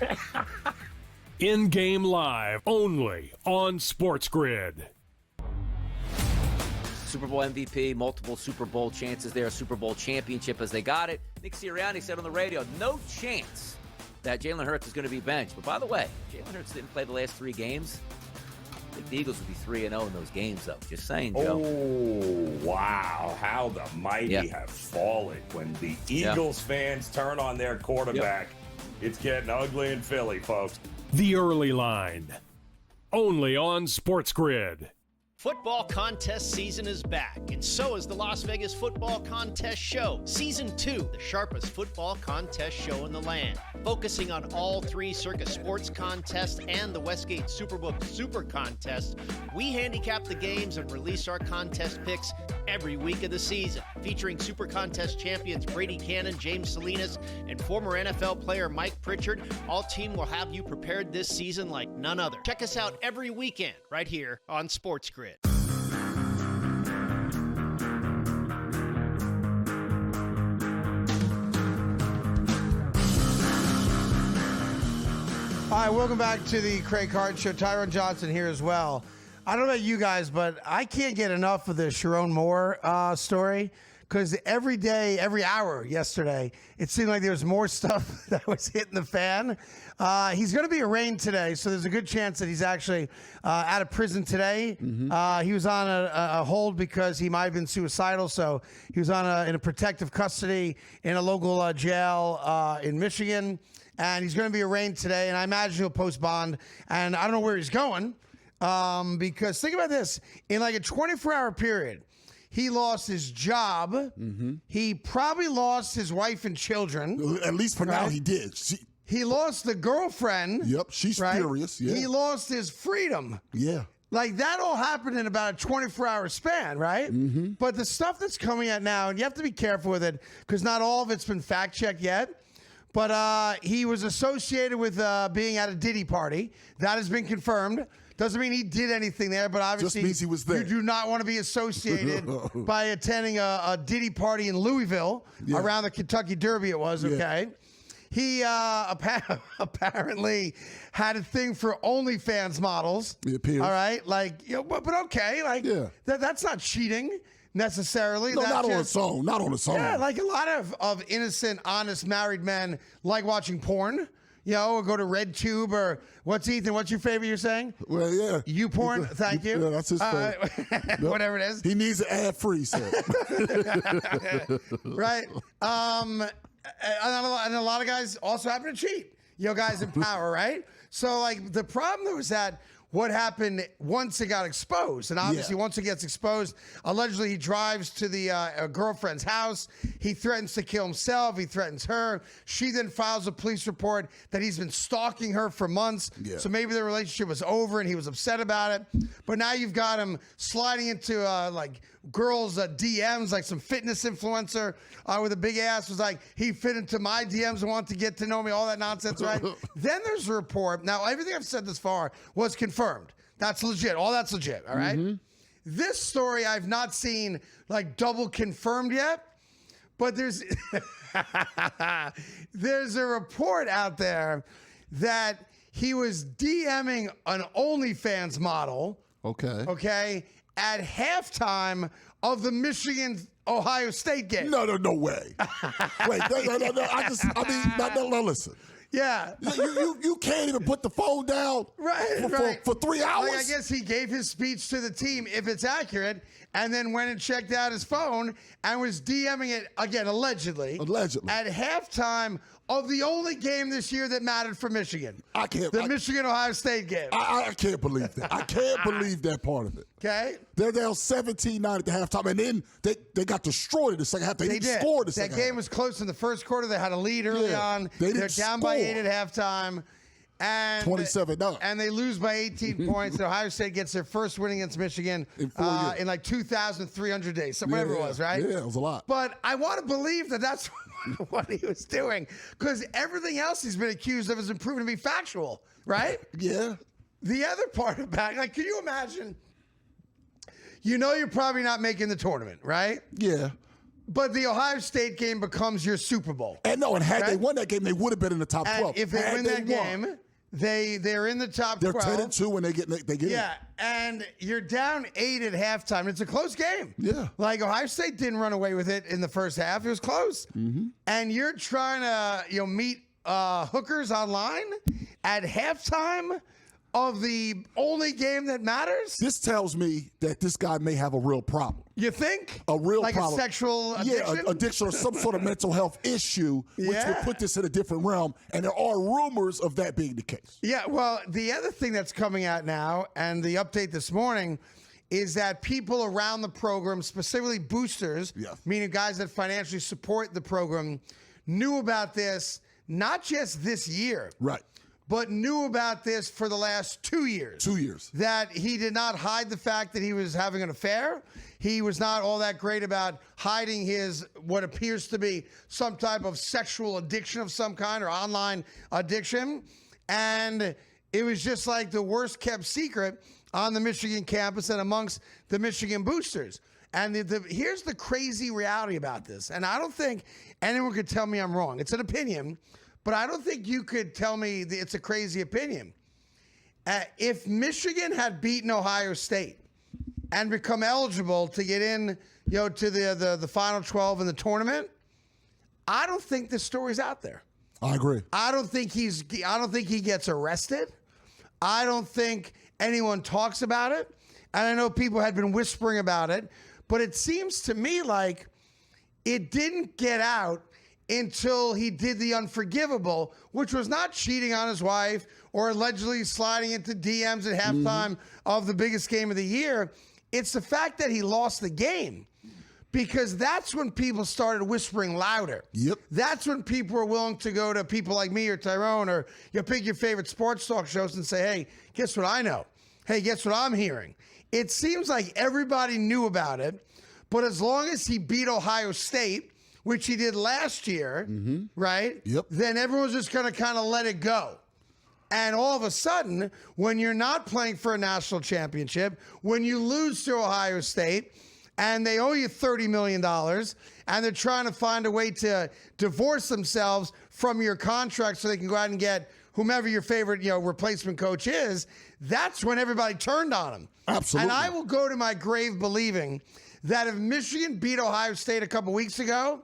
Speaker 3: In-game live, only on SportsGrid.
Speaker 1: Super Bowl MVP, multiple Super Bowl chances there, Super Bowl championship as they got it. Nick Sirianni said on the radio, no chance that Jalen Hurts is going to be benched. But by the way, Jalen Hurts didn't play the last 3 games. I think the Eagles would be 3-0 in those games, though. Just saying, Joe.
Speaker 2: Oh, wow. How the mighty have fallen. When the Eagles fans turn on their quarterback, it's getting ugly in Philly, folks.
Speaker 3: The early line, only on SportsGrid.
Speaker 16: Football contest season is back, and so is the Las Vegas Football Contest Show. Season 2, the sharpest football contest show in the land. Focusing on all 3 Circus Sports contests and the Westgate Superbook Super Contest, we handicap the games and release our contest picks every week of the season. Featuring Super Contest champions Brady Cannon, James Salinas, and former NFL player Mike Pritchard, all team will have you prepared this season like none other. Check us out every weekend right here on SportsGrid.
Speaker 4: All right, welcome back to the Craig Carton Show. Tyron Johnson here as well. I don't know about you guys, but I can't get enough of the Sharon Moore story because every day, every hour yesterday, it seemed like there was more stuff that was hitting the fan. He's going to be arraigned today, so there's a good chance that he's actually out of prison today. He was on a hold because he might have been suicidal, so he was in a protective custody in a local jail in Michigan. And he's going to be arraigned today, and I imagine he'll post bond. And I don't know where he's going because think about this. In like a 24-hour period, he lost his job. He probably lost his wife and children.
Speaker 13: At least for now, he did.
Speaker 4: He lost the girlfriend.
Speaker 13: Yep, she's furious. Yeah.
Speaker 4: He lost his freedom.
Speaker 13: Yeah.
Speaker 4: Like, that all happened in about a 24-hour span, right? But the stuff that's coming out now, and you have to be careful with it because not all of it's been fact-checked yet. But he was associated with being at a Diddy party. That has been confirmed. Doesn't mean he did anything there, but obviously
Speaker 13: just means he was there.
Speaker 4: You do not want to be associated by attending a Diddy party in Louisville around the Kentucky Derby it was, okay? He apparently had a thing for OnlyFans models.
Speaker 13: It appears.
Speaker 4: All right? Like, but okay. Like, that's not cheating. Necessarily.
Speaker 13: No, not on its own. Not on its own.
Speaker 4: Yeah, like a lot of innocent, honest married men like watching porn. You know, or go to RedTube or what's your favorite you're saying?
Speaker 13: Well, yeah.
Speaker 4: YouPorn, thank you.
Speaker 13: Yeah, that's his favorite.
Speaker 4: Whatever it is.
Speaker 13: He needs an ad-free set.
Speaker 4: Right. And a lot of guys also happen to cheat. You know, guys in power, right? So, like, the problem though is that what happened once it got exposed. And obviously, once it gets exposed, allegedly he drives to the girlfriend's house. He threatens to kill himself. He threatens her. She then files a police report that he's been stalking her for months.
Speaker 13: Yeah.
Speaker 4: So maybe the relationship was over and he was upset about it. But now you've got him sliding into like girls' DMs, like some fitness influencer with a big ass was like, he fit into my DMs and wanted to get to know me, all that nonsense, right? Then there's a report. Now, everything I've said this far was confirmed. That's legit. All that's legit, all right? This story I've not seen like double confirmed yet, but there's there's a report out there that he was DMing an OnlyFans model. Okay, at halftime of the Michigan-Ohio State game.
Speaker 13: No way. Wait, no, listen.
Speaker 4: Yeah.
Speaker 13: You can't even put the phone down for 3 hours?
Speaker 4: Like, I guess he gave his speech to the team, if it's accurate, and then went and checked out his phone and was DMing it, again, allegedly. At halftime of the only game this year that mattered for Michigan. The Michigan-Ohio State game.
Speaker 13: I can't believe that. I can't believe that part of it.
Speaker 4: Okay.
Speaker 13: They're down 17-9 at the halftime, and then they got destroyed in the second half. They didn't score the second half.
Speaker 4: That game was close in the first quarter. They had a lead early on. They're down by 8 at halftime. And
Speaker 13: 27-0.
Speaker 4: And they lose by 18 points. And Ohio State gets their first win against Michigan in like 2,300 days. Whatever it was, right?
Speaker 13: Yeah, it was a lot.
Speaker 4: But I want to believe that that's what he was doing, because everything else he's been accused of has been proven to be factual, right?
Speaker 13: Yeah.
Speaker 4: The other part about it, like, can you imagine? You know you're probably not making the tournament, right?
Speaker 13: Yeah.
Speaker 4: But the Ohio State game becomes your Super Bowl.
Speaker 13: And had they won that game, they would have been in the top 12.
Speaker 4: And if they win that game, they're in the top 12.
Speaker 13: They're 10-2 when they get in.
Speaker 4: Yeah, and you're down 8 at halftime. It's a close game.
Speaker 13: Yeah.
Speaker 4: Like, Ohio State didn't run away with it in the first half. It was close. And you're trying to meet hookers online at halftime of the only game that matters?
Speaker 13: This tells me that this guy may have a real problem.
Speaker 4: You think?
Speaker 13: A real
Speaker 4: like
Speaker 13: problem.
Speaker 4: Like a sexual addiction?
Speaker 13: Yeah, addiction or some sort of mental health issue, which would put this in a different realm. And there are rumors of that being the case.
Speaker 4: Yeah, well, the other thing that's coming out now, and the update this morning, is that people around the program, specifically boosters, meaning guys that financially support the program, knew about this not just this year.
Speaker 13: Right.
Speaker 4: But knew about this for the last 2 years.
Speaker 13: 2 years.
Speaker 4: That he did not hide the fact that he was having an affair. He was not all that great about hiding his, what appears to be some type of sexual addiction of some kind or online addiction. And it was just like the worst kept secret on the Michigan campus and amongst the Michigan boosters. And here's the crazy reality about this. And I don't think anyone could tell me I'm wrong. It's an opinion. But I don't think you could tell me it's a crazy opinion. If Michigan had beaten Ohio State and become eligible to get in, to the Final 12 in the tournament, I don't think this story's out there.
Speaker 13: I agree.
Speaker 4: I don't think he gets arrested. I don't think anyone talks about it. And I know people had been whispering about it, but it seems to me like it didn't get out until he did the unforgivable, which was not cheating on his wife or allegedly sliding into DMs at halftime of the biggest game of the year. It's the fact that he lost the game, because that's when people started whispering louder.
Speaker 13: Yep.
Speaker 4: That's when people were willing to go to people like me or Tyrone or pick your favorite sports talk shows and say, hey, guess what I know? Hey, guess what I'm hearing? It seems like everybody knew about it, but as long as he beat Ohio State, which he did last year, right?
Speaker 13: Yep.
Speaker 4: Then everyone's just going to kind of let it go. And all of a sudden, when you're not playing for a national championship, when you lose to Ohio State, and they owe you $30 million, and they're trying to find a way to divorce themselves from your contract so they can go out and get whomever your favorite replacement coach is, that's when everybody turned on him.
Speaker 13: Absolutely.
Speaker 4: And I will go to my grave believing that if Michigan beat Ohio State a couple weeks ago,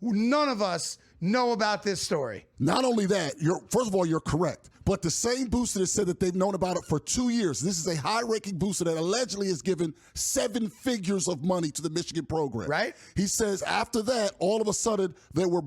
Speaker 4: none of us know about this story.
Speaker 13: Not only that, first of all, you're correct. But the same booster that said that they've known about it for 2 years, this is a high-ranking booster that allegedly has given 7 figures of money to the Michigan program.
Speaker 4: Right.
Speaker 13: He says after that, all of a sudden, they were,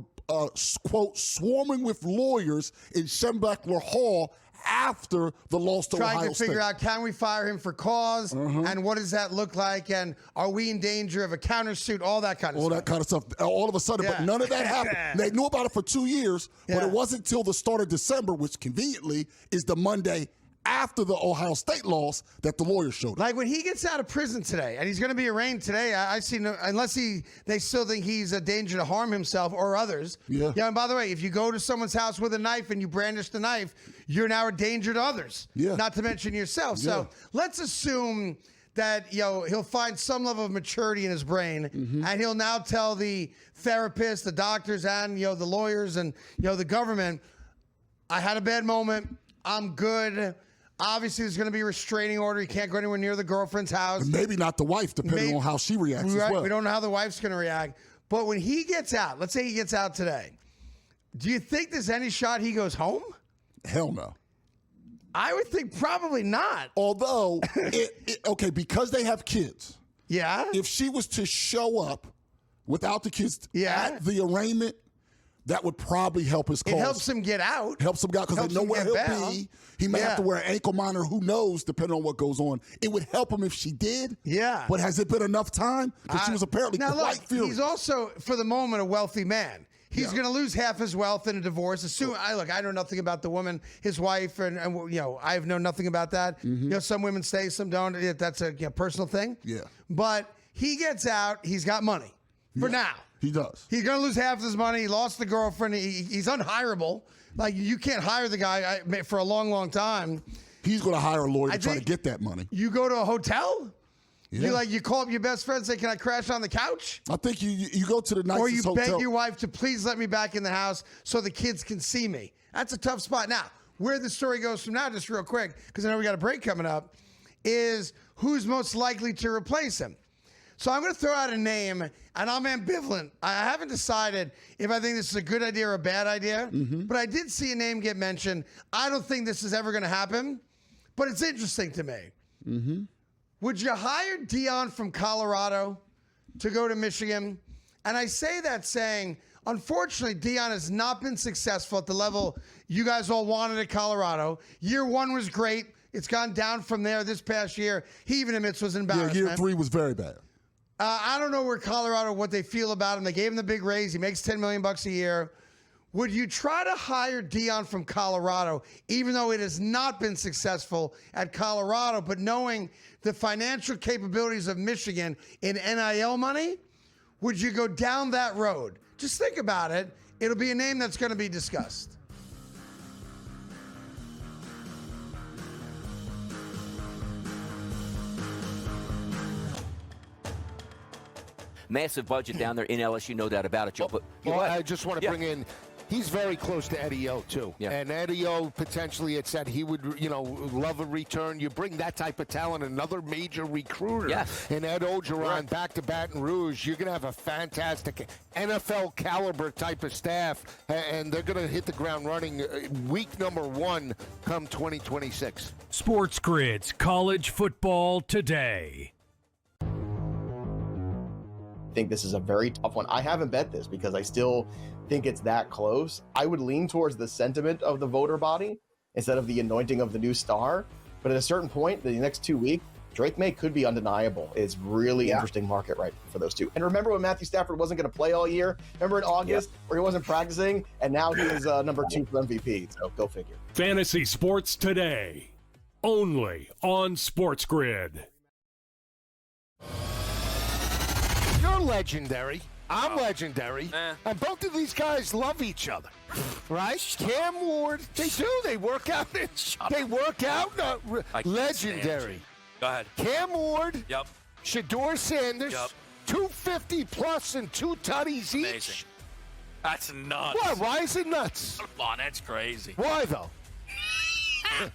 Speaker 13: quote, swarming with lawyers in Schembechler Hall after the loss to
Speaker 4: Trying
Speaker 13: Ohio
Speaker 4: to figure
Speaker 13: State.
Speaker 4: out, can we fire him for cause? And what does that look like? And are we in danger of a countersuit? All that kind of
Speaker 13: All
Speaker 4: stuff.
Speaker 13: that kind of stuff. All of a sudden, but none of that happened. They knew about it for 2 years, but it wasn't until the start of December, which conveniently is the Monday after the Ohio State loss, that the lawyers showed up.
Speaker 4: Like when he gets out of prison today, and he's going to be arraigned today, I see no, unless they still think he's a danger to harm himself or others. Yeah. And by the way, if you go to someone's house with a knife and you brandish the knife, you're now a danger to others. Yeah. Not to mention yourself.
Speaker 13: Yeah.
Speaker 4: So let's assume that he'll find some level of maturity in his brain, and he'll now tell the therapists, the doctors, and the lawyers, and the government, I had a bad moment. I'm good. Obviously, there's going to be a restraining order. He can't go anywhere near the girlfriend's house.
Speaker 13: And maybe not the wife, depending on how she reacts as well.
Speaker 4: We don't know how the wife's going to react. But when he gets out, let's say he gets out today, do you think there's any shot he goes home?
Speaker 13: Hell no.
Speaker 4: I would think probably not.
Speaker 13: Although, okay, because they have kids.
Speaker 4: Yeah.
Speaker 13: If she was to show up without the kids at the arraignment, that would probably help his cause.
Speaker 4: It helps him get out.
Speaker 13: Helps him out because they know where he'll be. He may have to wear an ankle monitor. Who knows, depending on what goes on. It would help him if she did.
Speaker 4: Yeah.
Speaker 13: But has it been enough time? Because she was apparently quite furious.
Speaker 4: He's also, for the moment, a wealthy man. He's going to lose half his wealth in a divorce. I know nothing about the woman, his wife, and I have known nothing about that. Some women stay, some don't. That's a personal thing.
Speaker 13: Yeah.
Speaker 4: But he gets out. He's got money for now.
Speaker 13: He does.
Speaker 4: He's going to lose half his money. He lost the girlfriend. He's unhireable. Like, you can't hire the guy for a long, long time.
Speaker 13: He's going to hire a lawyer to try to get that money.
Speaker 4: You go to a hotel?
Speaker 13: Yeah.
Speaker 4: You call up your best friend and say, can I crash on the couch?
Speaker 13: I think you go to the nicest
Speaker 4: Or you
Speaker 13: hotel.
Speaker 4: beg your wife to please let me back in the house so the kids can see me. That's a tough spot. Now, where the story goes from now, just real quick, because I know we got a break coming up, is who's most likely to replace him. So I'm going to throw out a name, and I'm ambivalent. I haven't decided if I think this is a good idea or a bad idea, but I did see a name get mentioned. I don't think this is ever going to happen, but it's interesting to me. Would you hire Deion from Colorado to go to Michigan? And I say that saying, unfortunately, Deion has not been successful at the level you guys all wanted at Colorado. Year one was great. It's gone down from there this past year. He even admits was an embarrassment.
Speaker 13: Yeah, year 3 was very bad.
Speaker 4: I don't know where Colorado, what they feel about him. They gave him the big raise. He makes $10 million a year. Would you try to hire Deion from Colorado, even though it has not been successful at Colorado, but knowing the financial capabilities of Michigan in NIL money? Would you go down that road? Just think about it. It'll be a name that's going to be discussed.
Speaker 1: Massive budget down there in LSU, no doubt about it, Joe. But
Speaker 6: I just want to bring in, he's very close to Eddie O, too.
Speaker 1: Yeah.
Speaker 6: And Eddie O, potentially, it said he would, love a return. You bring that type of talent, another major recruiter.
Speaker 1: Yes.
Speaker 6: And Ed Ogeron back to Baton Rouge, you're going to have a fantastic NFL caliber type of staff, and they're going to hit the ground running week number 1 come 2026.
Speaker 3: SportsGrid's College Football Today.
Speaker 8: I think this is a very tough one. I haven't bet this because I still think it's that close. I would lean towards the sentiment of the voter body instead of the anointing of the new star. But at a certain point, the next 2 weeks, Drake May could be undeniable. It's really interesting market right for those two. And remember when Matthew Stafford wasn't going to play all year? Remember in August where he wasn't practicing? And now he is number 2 for MVP. So go figure.
Speaker 3: Fantasy Sports Today, only on SportsGrid.
Speaker 6: You're legendary. I'm legendary. And both of these guys love each other. Right? Cam Ward, they do. They work out. They work out. Legendary.
Speaker 7: Go ahead.
Speaker 6: Cam Ward.
Speaker 7: Yep.
Speaker 6: Shador Sanders.
Speaker 7: Yep.
Speaker 6: 250 plus and 2 tutties each.
Speaker 7: Amazing. That's nuts.
Speaker 6: What? Why is it nuts?
Speaker 7: Come on, that's crazy.
Speaker 6: Why, though?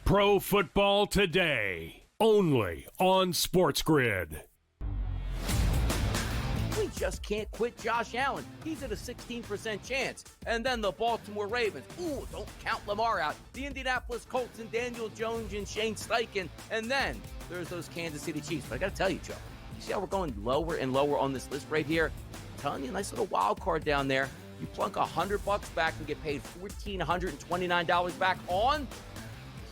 Speaker 3: Pro Football Today, only on SportsGrid.
Speaker 1: We just can't quit Josh Allen. He's at a 16% chance. And then the Baltimore Ravens. Ooh, don't count Lamar out. The Indianapolis Colts and Daniel Jones and Shane Steichen. And then there's those Kansas City Chiefs. But I got to tell you, Joe, you see how we're going lower and lower on this list right here? I'm telling you, a nice little wild card down there. You plunk $100 back and get paid $1,429 back on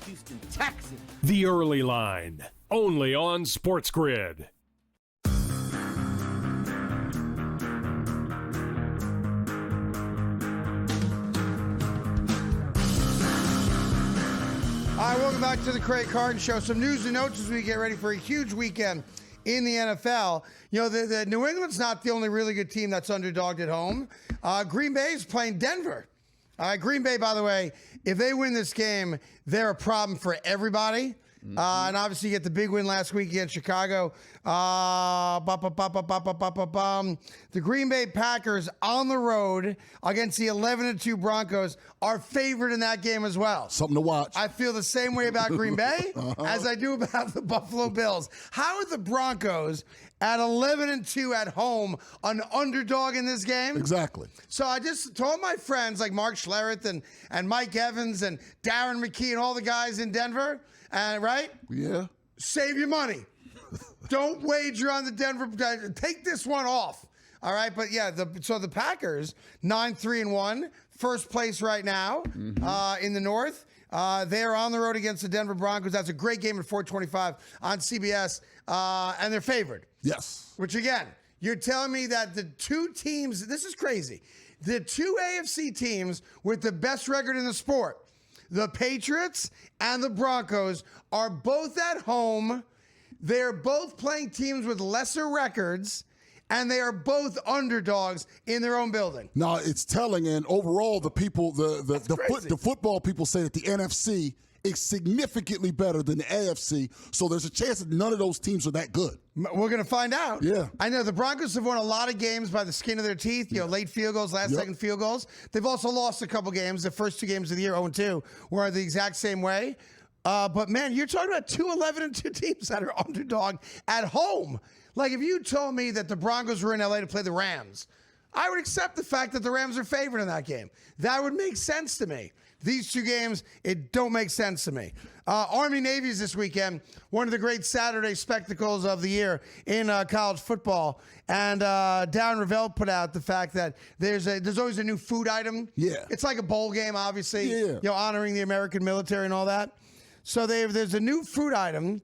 Speaker 1: Houston Texans.
Speaker 3: The Early Line, only on SportsGrid.
Speaker 4: All right, welcome back to the Craig Carton Show. Some news and notes as we get ready for a huge weekend in the NFL. You know, the New England's not the only really good team that's underdogged at home. Green Bay is playing Denver. Green Bay, by the way, if they win this game, they're a problem for everybody. And obviously, you get the big win last week against Chicago. The Green Bay Packers on the road against the 11-2 Broncos are favored in that game as well.
Speaker 13: Something to watch.
Speaker 4: I feel the same way about Green Bay as I do about the Buffalo Bills. How are the Broncos at 11-2 at home an underdog in this game?
Speaker 13: Exactly.
Speaker 4: So I just told my friends like Mark Schlereth and Mike Evans and Darren McKee and all the guys in Denver, right?
Speaker 13: Yeah.
Speaker 4: Save your money. Don't wager on the Denver. Take this one off. All right. But yeah, so the Packers, 9-3-1, first place right now in the North. They are on the road against the Denver Broncos. That's a great game at 4:25 on CBS, and they're favored.
Speaker 13: Yes.
Speaker 4: Which, again, you're telling me that the two teams, this is crazy, the two AFC teams with the best record in the sport, the Patriots and the Broncos, are both at home. They're both playing teams with lesser records, and they are both underdogs in their own building.
Speaker 13: No, it's telling, and overall, the people, the football people say that the NFC is significantly better than the AFC, so there's a chance that none of those teams are that good.
Speaker 4: We're going to find out.
Speaker 13: Yeah.
Speaker 4: I know the Broncos have won a lot of games by the skin of their teeth, late field goals, last-second field goals. They've also lost a couple games. The first two games of the year, 0-2, were the exact same way. But, man, you're talking about two 11-2 teams that are underdog at home. Like, if you told me that the Broncos were in L.A. to play the Rams, I would accept the fact that the Rams are favored in that game. That would make sense to me. These two games, it don't make sense to me. Army-Navy is this weekend, one of the great Saturday spectacles of the year in college football. And Darren Ravel put out the fact that there's always a new food item.
Speaker 13: Yeah.
Speaker 4: It's like a bowl game, obviously,
Speaker 13: yeah.
Speaker 4: Honoring the American military and all that. So there's a new food item.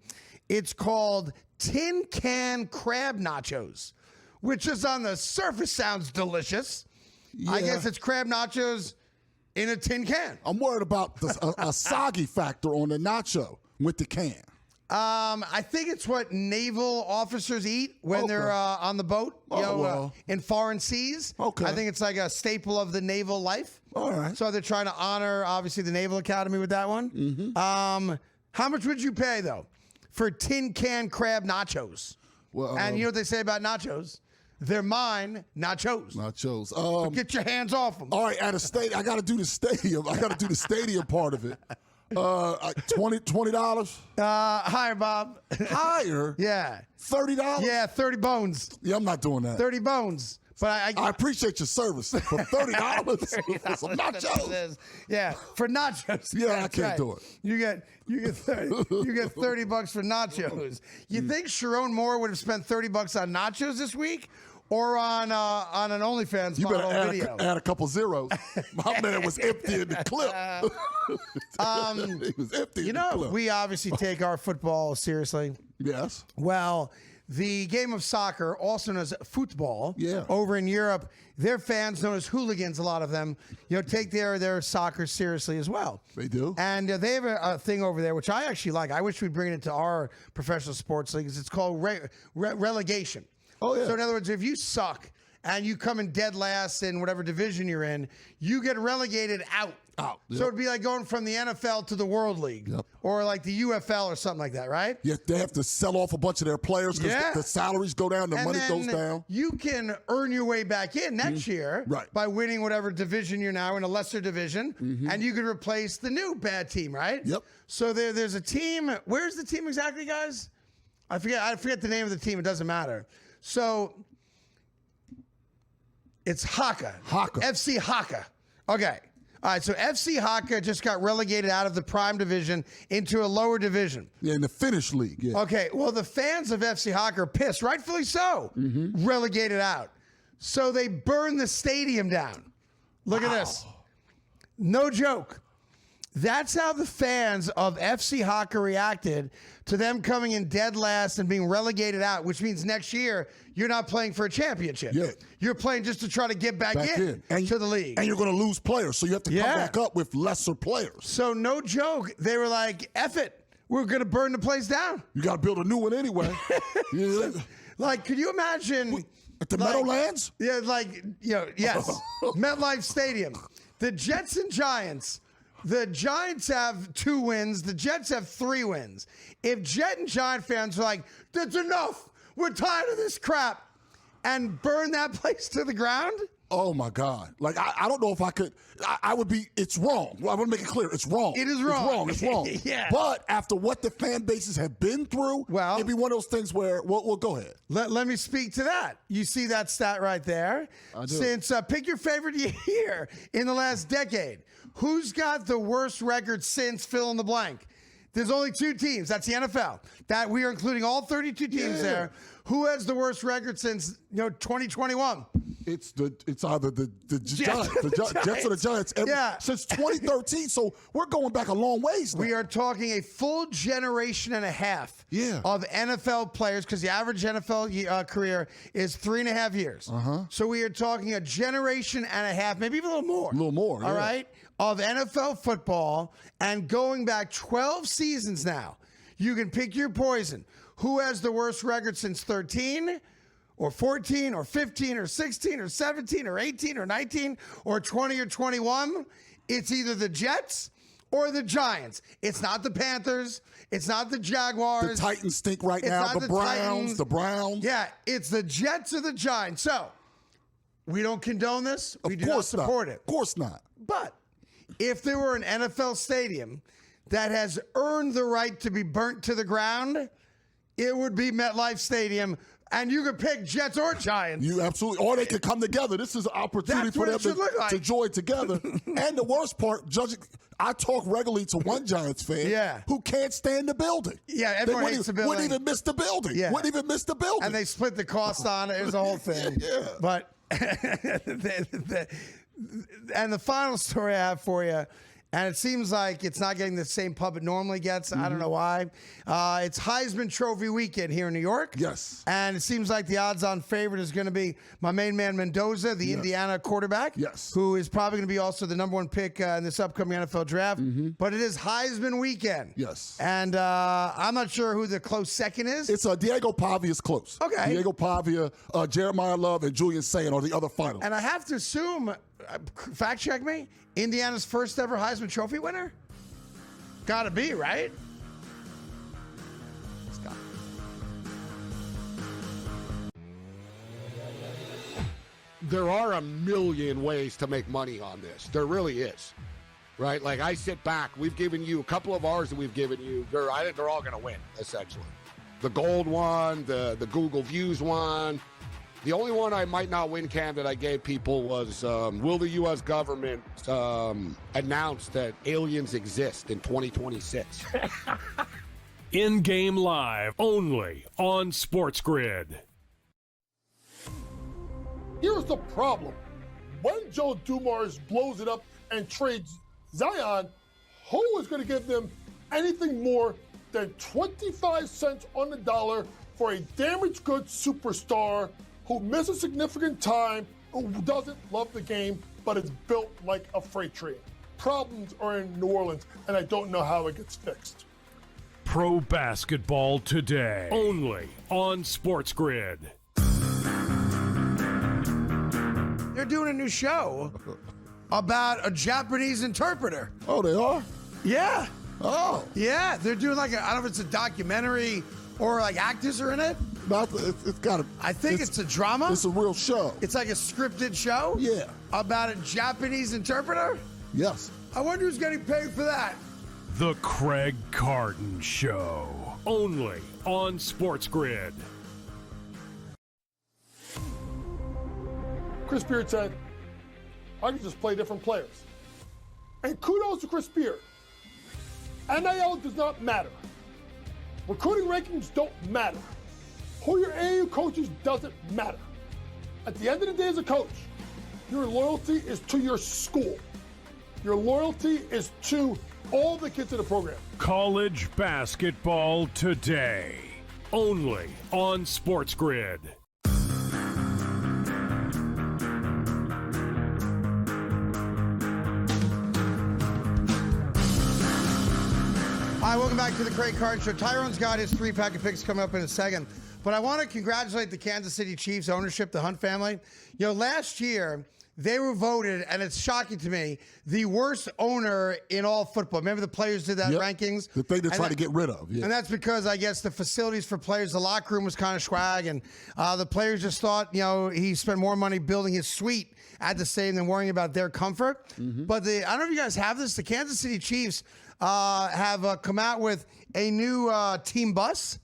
Speaker 4: It's called tin can crab nachos, which just on the surface sounds delicious.
Speaker 13: Yeah.
Speaker 4: I guess it's crab nachos in a tin can.
Speaker 13: I'm worried about a soggy factor on the nacho with the can.
Speaker 4: I think it's what naval officers eat when they're on the boat, in foreign seas.
Speaker 13: Okay.
Speaker 4: I think it's like a staple of the naval life.
Speaker 13: All right.
Speaker 4: So they're trying to honor, obviously, the Naval Academy with that one.
Speaker 13: Mm-hmm.
Speaker 4: How much would you pay, though, for tin can crab nachos?
Speaker 13: Well,
Speaker 4: and you know what they say about nachos? They're mine, nachos.
Speaker 13: Nachos.
Speaker 4: So get your hands off them.
Speaker 13: All right, at a stadium, I got to do the stadium. I got to do the stadium part of it. $20.
Speaker 4: Higher, Bob.
Speaker 13: Higher?
Speaker 4: Yeah.
Speaker 13: $30?
Speaker 4: Yeah, 30 bones.
Speaker 13: Yeah, I'm not doing that.
Speaker 4: 30 bones. But I
Speaker 13: appreciate your service for $30 for some nachos.
Speaker 4: Yeah, for nachos.
Speaker 13: Yeah, I can't do it.
Speaker 4: You get $30 for nachos. You think Sharon Moore would have spent $30 on nachos this week, or on an OnlyFans model video?
Speaker 13: Add a couple zeros. My man was empty in the clip.
Speaker 4: He
Speaker 13: was empty. In the clip.
Speaker 4: We obviously take our football seriously.
Speaker 13: Yes.
Speaker 4: Well, the game of soccer, also known as football, over in Europe, their fans, known as hooligans, a lot of them, take their soccer seriously as well.
Speaker 13: They do.
Speaker 4: And they have a thing over there, which I actually like. I wish we'd bring it into our professional sports leagues. It's called relegation.
Speaker 13: Oh, yeah.
Speaker 4: So in other words, if you suck and you come in dead last in whatever division you're in, you get relegated out.
Speaker 13: Yep.
Speaker 4: So it'd be like going from the NFL to the World League, or like the UFL or something like that, right?
Speaker 13: Yeah, they have to sell off a bunch of their players because the salaries go down, the money goes down.
Speaker 4: You can earn your way back in next year by winning whatever division you're now in, a lesser division, and you could replace the new bad team, right?
Speaker 13: Yep.
Speaker 4: So there's a team. Where's the team exactly, guys? I forget the name of the team. It doesn't matter. So it's Haka. FC Haka. Okay. All right, so FC Haka just got relegated out of the prime division into a lower division.
Speaker 13: Yeah, in the Finnish league. Yeah.
Speaker 4: Okay, well, the fans of FC Haka are pissed, rightfully so, relegated out. So they burned the stadium down. Look at this. No joke. That's how the fans of FC Haka reacted to them coming in dead last and being relegated out, which means next year you're not playing for a championship.
Speaker 13: Yeah.
Speaker 4: You're playing just to try to get back in to the league.
Speaker 13: And you're going to lose players, so you have to come back up with lesser players.
Speaker 4: So no joke, they were like, F it. We're going to burn the place down.
Speaker 13: You got to build a new one anyway.
Speaker 4: Like, could you imagine?
Speaker 13: At the Meadowlands?
Speaker 4: Yeah, yes. MetLife Stadium. The Jets and Giants. The Giants have 2 wins. The Jets have 3 wins. If Jet and Giant fans are like, that's enough. We're tired of this crap. And burn that place to the ground?
Speaker 13: Oh, my God. Like, I don't know if I could. I would be. It's wrong. I want to make it clear. It's wrong.
Speaker 4: It is wrong.
Speaker 13: It's wrong.
Speaker 4: Yeah.
Speaker 13: But after what the fan bases have been through, it'd be one of those things where, well go ahead.
Speaker 4: Let me speak to that. You see that stat right there?
Speaker 13: I do.
Speaker 4: Since pick your favorite year in the last decade. Who's got the worst record since fill in the blank? There's only 2 teams. That's the NFL. That we are including all 32 teams there. Who has the worst record since 2021?
Speaker 13: It's either the Giants, Jets or the Giants. Since 2013. So we're going back a long ways now.
Speaker 4: We are talking a full generation and a half of NFL players, because the average NFL career is 3.5 years. So we are talking a generation and a half, maybe even a little more.
Speaker 13: A little more,
Speaker 4: all right, of NFL football, and going back 12 seasons now. You can pick your poison. Who has the worst record since 13 or 14 or 15 or 16 or 17 or 18 or 19 or 20 or 21? It's either the Jets or the Giants. It's not the Panthers. It's not the Jaguars.
Speaker 13: The Titans stink right now. The Browns.
Speaker 4: Yeah, it's the Jets or the Giants. So we don't condone this. We do not support it.
Speaker 13: Of course not.
Speaker 4: But if there were an NFL stadium that has earned the right to be burnt to the ground, it would be MetLife Stadium, and you could pick Jets or Giants.
Speaker 13: You absolutely, or they could come together. This is an opportunity for them to join together. And the worst part, judging, I talk regularly to one Giants fan who can't stand the building.
Speaker 4: Yeah, everyone hates the building.
Speaker 13: Wouldn't even miss the building.
Speaker 4: Yeah.
Speaker 13: Wouldn't even miss the building.
Speaker 4: And they split the cost on it. It was a whole thing. But and the final story I have for you, and it seems like it's not getting the same pub it normally gets. I don't know why. It's Heisman Trophy weekend here in New York.
Speaker 13: Yes.
Speaker 4: And it seems like the odds-on favorite is going to be my main man Mendoza, the Indiana quarterback.
Speaker 13: Yes.
Speaker 4: Who is probably going to be also the number 1 pick in this upcoming NFL draft. But it is Heisman weekend.
Speaker 13: Yes.
Speaker 4: And I'm not sure who the close second is.
Speaker 13: It's Diego Pavia is close.
Speaker 4: Okay.
Speaker 13: Diego Pavia, Jeremiah Love, and Julian Sayin are the other finalists.
Speaker 4: And I have to assume, fact check me, Indiana's first ever Heisman Trophy winner? Gotta be, right? It's got
Speaker 11: There are a million ways to make money on this. There really is. Right? Like, I sit back. We've given you a couple of ours that we've given you. I think they're all going to win, essentially. The gold one, the Google Views one. The only one I might not win, Cam, that I gave people was, will the U.S. government announce that aliens exist in 2026?
Speaker 3: In-game live, only on SportsGrid.
Speaker 5: Here's the problem. When Joe Dumars blows it up and trades Zion, who is going to give them anything more than 25 cents on the dollar for a damaged goods superstar who misses significant time, who doesn't love the game, but is built like a freight train? Problems are in New Orleans, and I don't know how it gets fixed.
Speaker 3: Pro basketball today, only on SportsGrid.
Speaker 4: They're doing a new show about a Japanese interpreter.
Speaker 13: Oh, they are?
Speaker 4: Yeah.
Speaker 13: Oh.
Speaker 4: Yeah, they're doing I don't know if it's a documentary or actors are in it.
Speaker 13: It's got to.
Speaker 4: I think it's a drama.
Speaker 13: It's a real show.
Speaker 4: It's like a scripted show?
Speaker 13: Yeah.
Speaker 4: About a Japanese interpreter?
Speaker 13: Yes.
Speaker 4: I wonder who's getting paid for that.
Speaker 3: The Craig Carton Show, only on SportsGrid.
Speaker 5: Chris Beard said, I can just play different players. And kudos to Chris Beard. NIL does not matter. Recruiting rankings don't matter. Who your AAU coaches doesn't matter. At the end of the day as a coach, your loyalty is to your school. Your loyalty is to all the kids in the program.
Speaker 3: College basketball today. Only on SportsGrid.
Speaker 4: All right, welcome back to the Craig Carton Show. Tyrone's got his 3-pack of picks coming up in a second. But I want to congratulate the Kansas City Chiefs ownership, the Hunt family. You know, last year, they were voted, and it's shocking to me, the worst owner in all football. Remember the players did that rankings?
Speaker 13: The thing they're trying to get rid of. Yeah.
Speaker 4: And that's because, I guess, the facilities for players, the locker room was kind of swag, and the players just thought, you know, he spent more money building his suite at the stadium than worrying about their comfort. But I don't know if you guys have this. The Kansas City Chiefs have come out with a new team bus.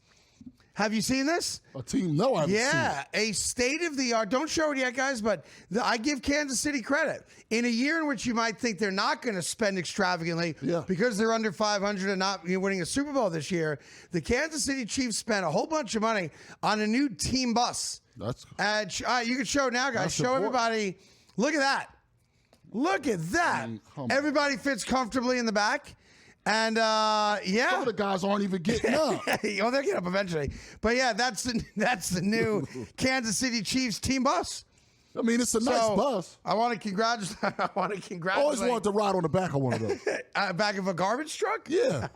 Speaker 4: Have you seen this?
Speaker 13: A team? No, I haven't seen it.
Speaker 4: Yeah, a state-of-the-art. Don't show it yet, guys, but I give Kansas City credit. In a year in which you might think they're not going to spend extravagantly because they're under 500 and not winning a Super Bowl this year, the Kansas City Chiefs spent a whole bunch of money on a new team bus.
Speaker 13: That's
Speaker 4: you can show it now, guys. Show everybody. Look at that. Look at that. Everybody fits comfortably in the back. And,
Speaker 13: some of the guys aren't even getting up.
Speaker 4: They'll get up eventually. But, yeah, that's the new Kansas City Chiefs team bus.
Speaker 13: I mean, it's a nice bus.
Speaker 4: I want to congratulate.
Speaker 13: I always wanted to ride on the back of one of those.
Speaker 4: Back of a garbage truck?
Speaker 13: Yeah.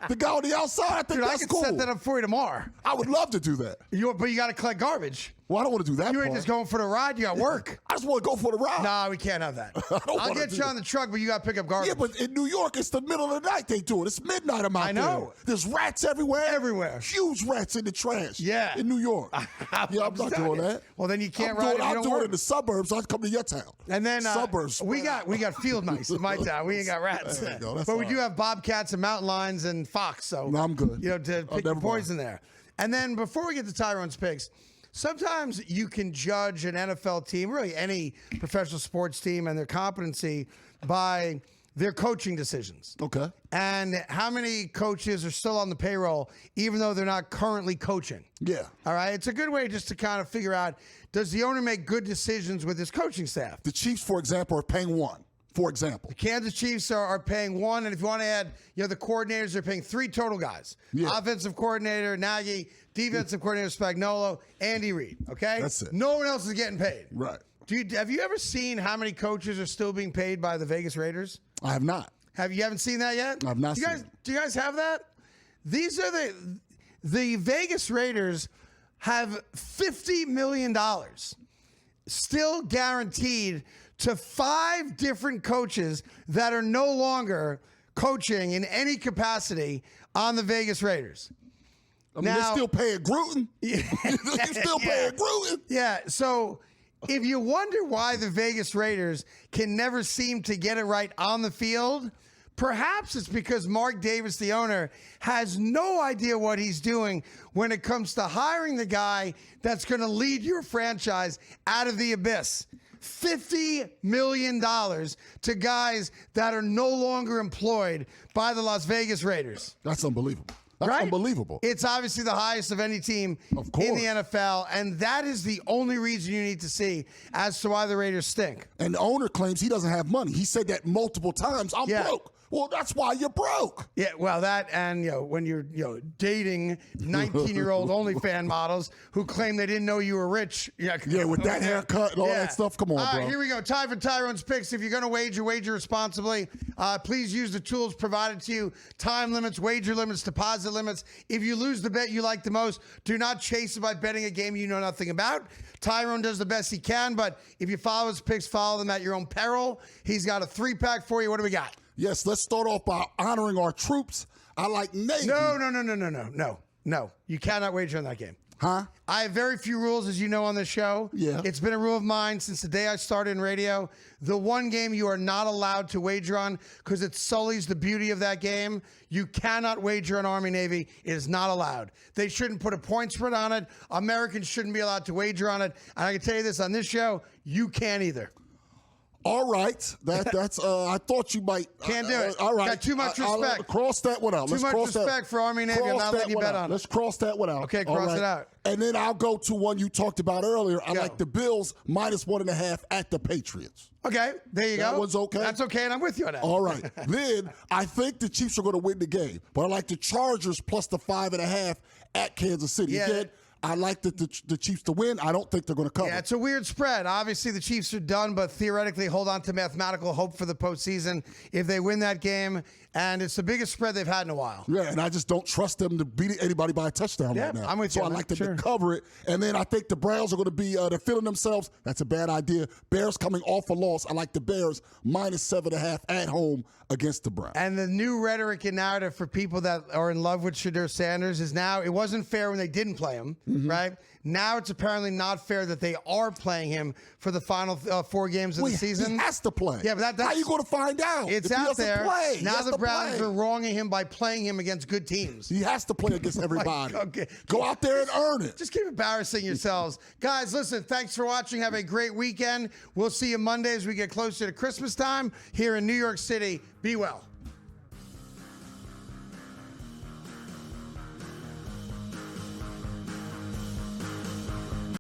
Speaker 13: The guy on the outside, I think that's cool.
Speaker 4: I can set that up for you tomorrow.
Speaker 13: I would love to do that.
Speaker 4: But you got to collect garbage.
Speaker 13: Well, I don't want to do that.
Speaker 4: You ain't just going for the ride. You got work.
Speaker 13: I just want to go for the ride.
Speaker 4: No, we can't have that. I'll get you on the truck, but you got to pick up garbage.
Speaker 13: Yeah, but in New York, it's the middle of the night they do it. It's midnight. I'm out
Speaker 4: I know.
Speaker 13: there. There's rats everywhere.
Speaker 4: Everywhere.
Speaker 13: Huge rats in the trash.
Speaker 4: Yeah.
Speaker 13: In New York. I'm not doing that.
Speaker 4: Well, then you can't ride.
Speaker 13: I'll do it in the suburbs. I'll come to your town.
Speaker 4: And then
Speaker 13: suburbs.
Speaker 4: We got field mice in my town. We ain't got rats. But we do have bobcats and mountain lions and fox. So
Speaker 13: no, I'm good.
Speaker 4: You know, to pick the poison there. And then before we get to Tyrone's picks, sometimes you can judge an NFL team, really any professional sports team, and their competency by their coaching decisions.
Speaker 13: Okay.
Speaker 4: And how many coaches are still on the payroll, even though they're not currently coaching.
Speaker 13: Yeah.
Speaker 4: All right. It's a good way just to kind of figure out, does the owner make good decisions with his coaching staff?
Speaker 13: The Chiefs, for example, are paying one. For example,
Speaker 4: the Kansas Chiefs are paying one, and if you want to add, the coordinators are paying 3 total guys. Yeah. Offensive coordinator Nagy, defensive coordinator Spagnuolo, Andy Reid. Okay,
Speaker 13: that's it.
Speaker 4: No one else is getting paid.
Speaker 13: Right.
Speaker 4: Have you ever seen how many coaches are still being paid by the Vegas Raiders?
Speaker 13: I have not.
Speaker 4: You haven't seen that yet?
Speaker 13: I've not.
Speaker 4: Do you guys have that? These are the Vegas Raiders have $50 million still guaranteed to 5 different coaches that are no longer coaching in any capacity on the Vegas Raiders.
Speaker 13: I mean, they're still paying Gruden. They're still paying Gruden.
Speaker 4: Yeah, so if you wonder why the Vegas Raiders can never seem to get it right on the field, perhaps it's because Mark Davis, the owner, has no idea what he's doing when it comes to hiring the guy that's going to lead your franchise out of the abyss. $50 million to guys that are no longer employed by the Las Vegas Raiders.
Speaker 13: That's unbelievable. That's unbelievable.
Speaker 4: It's obviously the highest of any team in the NFL, and that is the only reason you need to see as to why the Raiders stink.
Speaker 13: And the owner claims he doesn't have money. He said that multiple times. I'm broke. Well, that's why you're broke.
Speaker 4: Yeah, well, that and when you're dating 19-year-old OnlyFans models who claim they didn't know you were rich.
Speaker 13: Yeah, with that haircut and all that stuff. Come on, bro.
Speaker 4: All right, here we go. Time for Tyrone's picks. If you're going to wager responsibly. Please use the tools provided to you. Time limits, wager limits, deposit limits. If you lose the bet you like the most, do not chase it by betting a game you know nothing about. Tyrone does the best he can, but if you follow his picks, follow them at your own peril. He's got a 3-pack for you. What do we got?
Speaker 13: Yes, let's start off by honoring our troops. I like Navy.
Speaker 4: No. You cannot wager on that game.
Speaker 13: Huh?
Speaker 4: I have very few rules, as you know, on this show.
Speaker 13: Yeah.
Speaker 4: It's been a rule of mine since the day I started in radio. The one game you are not allowed to wager on because it sullies the beauty of that game. You cannot wager on Army Navy. It is not allowed. They shouldn't put a point spread on it. Americans shouldn't be allowed to wager on it. And I can tell you this, on this show, you can't either.
Speaker 13: All right, that's. I thought you might.
Speaker 4: Can't do it.
Speaker 13: All right,
Speaker 4: Got too much respect.
Speaker 13: Cross that one out.
Speaker 4: Too much respect for Army Navy. I'm not letting you bet on it.
Speaker 13: Let's cross that one out.
Speaker 4: Okay, cross it out.
Speaker 13: And then I'll go to one you talked about earlier. I like the Bills -1.5 at the Patriots.
Speaker 4: Okay, there you go.
Speaker 13: That one's okay.
Speaker 4: That's okay, and I'm with you on that.
Speaker 13: All right. Then I think the Chiefs are going to win the game, but I like the Chargers plus the 5.5 at Kansas City.
Speaker 4: Yeah.
Speaker 13: Again, I like the Chiefs to win. I don't think they're going to cover.
Speaker 4: Yeah, it's a weird spread. Obviously, the Chiefs are done, but theoretically hold on to mathematical hope for the postseason if they win that game. And it's the biggest spread they've had in a while.
Speaker 13: Yeah, and I just don't trust them to beat anybody by a touchdown right now.
Speaker 4: I'm with you.
Speaker 13: So I like them to cover it. And then I think the Browns are going to be, they're feeling themselves. That's a bad idea. Bears coming off a loss. I like the Bears -7.5 at home against the Browns.
Speaker 4: And the new rhetoric and narrative for people that are in love with Shadur Sanders is now it wasn't fair when they didn't play him, right? Now it's apparently not fair that they are playing him for the final 4 games of the season.
Speaker 13: He has to play.
Speaker 4: Yeah, but that's
Speaker 13: how you going to find out?
Speaker 4: It's
Speaker 13: if he
Speaker 4: out there.
Speaker 13: Play?
Speaker 4: Now the Browns are wronging him by playing him against good teams.
Speaker 13: He has to play against everybody.
Speaker 4: Okay.
Speaker 13: Go out there and earn it.
Speaker 4: Just keep embarrassing yourselves. Guys, listen, thanks for watching. Have a great weekend. We'll see you Monday as we get closer to Christmas time here in New York City. Be well.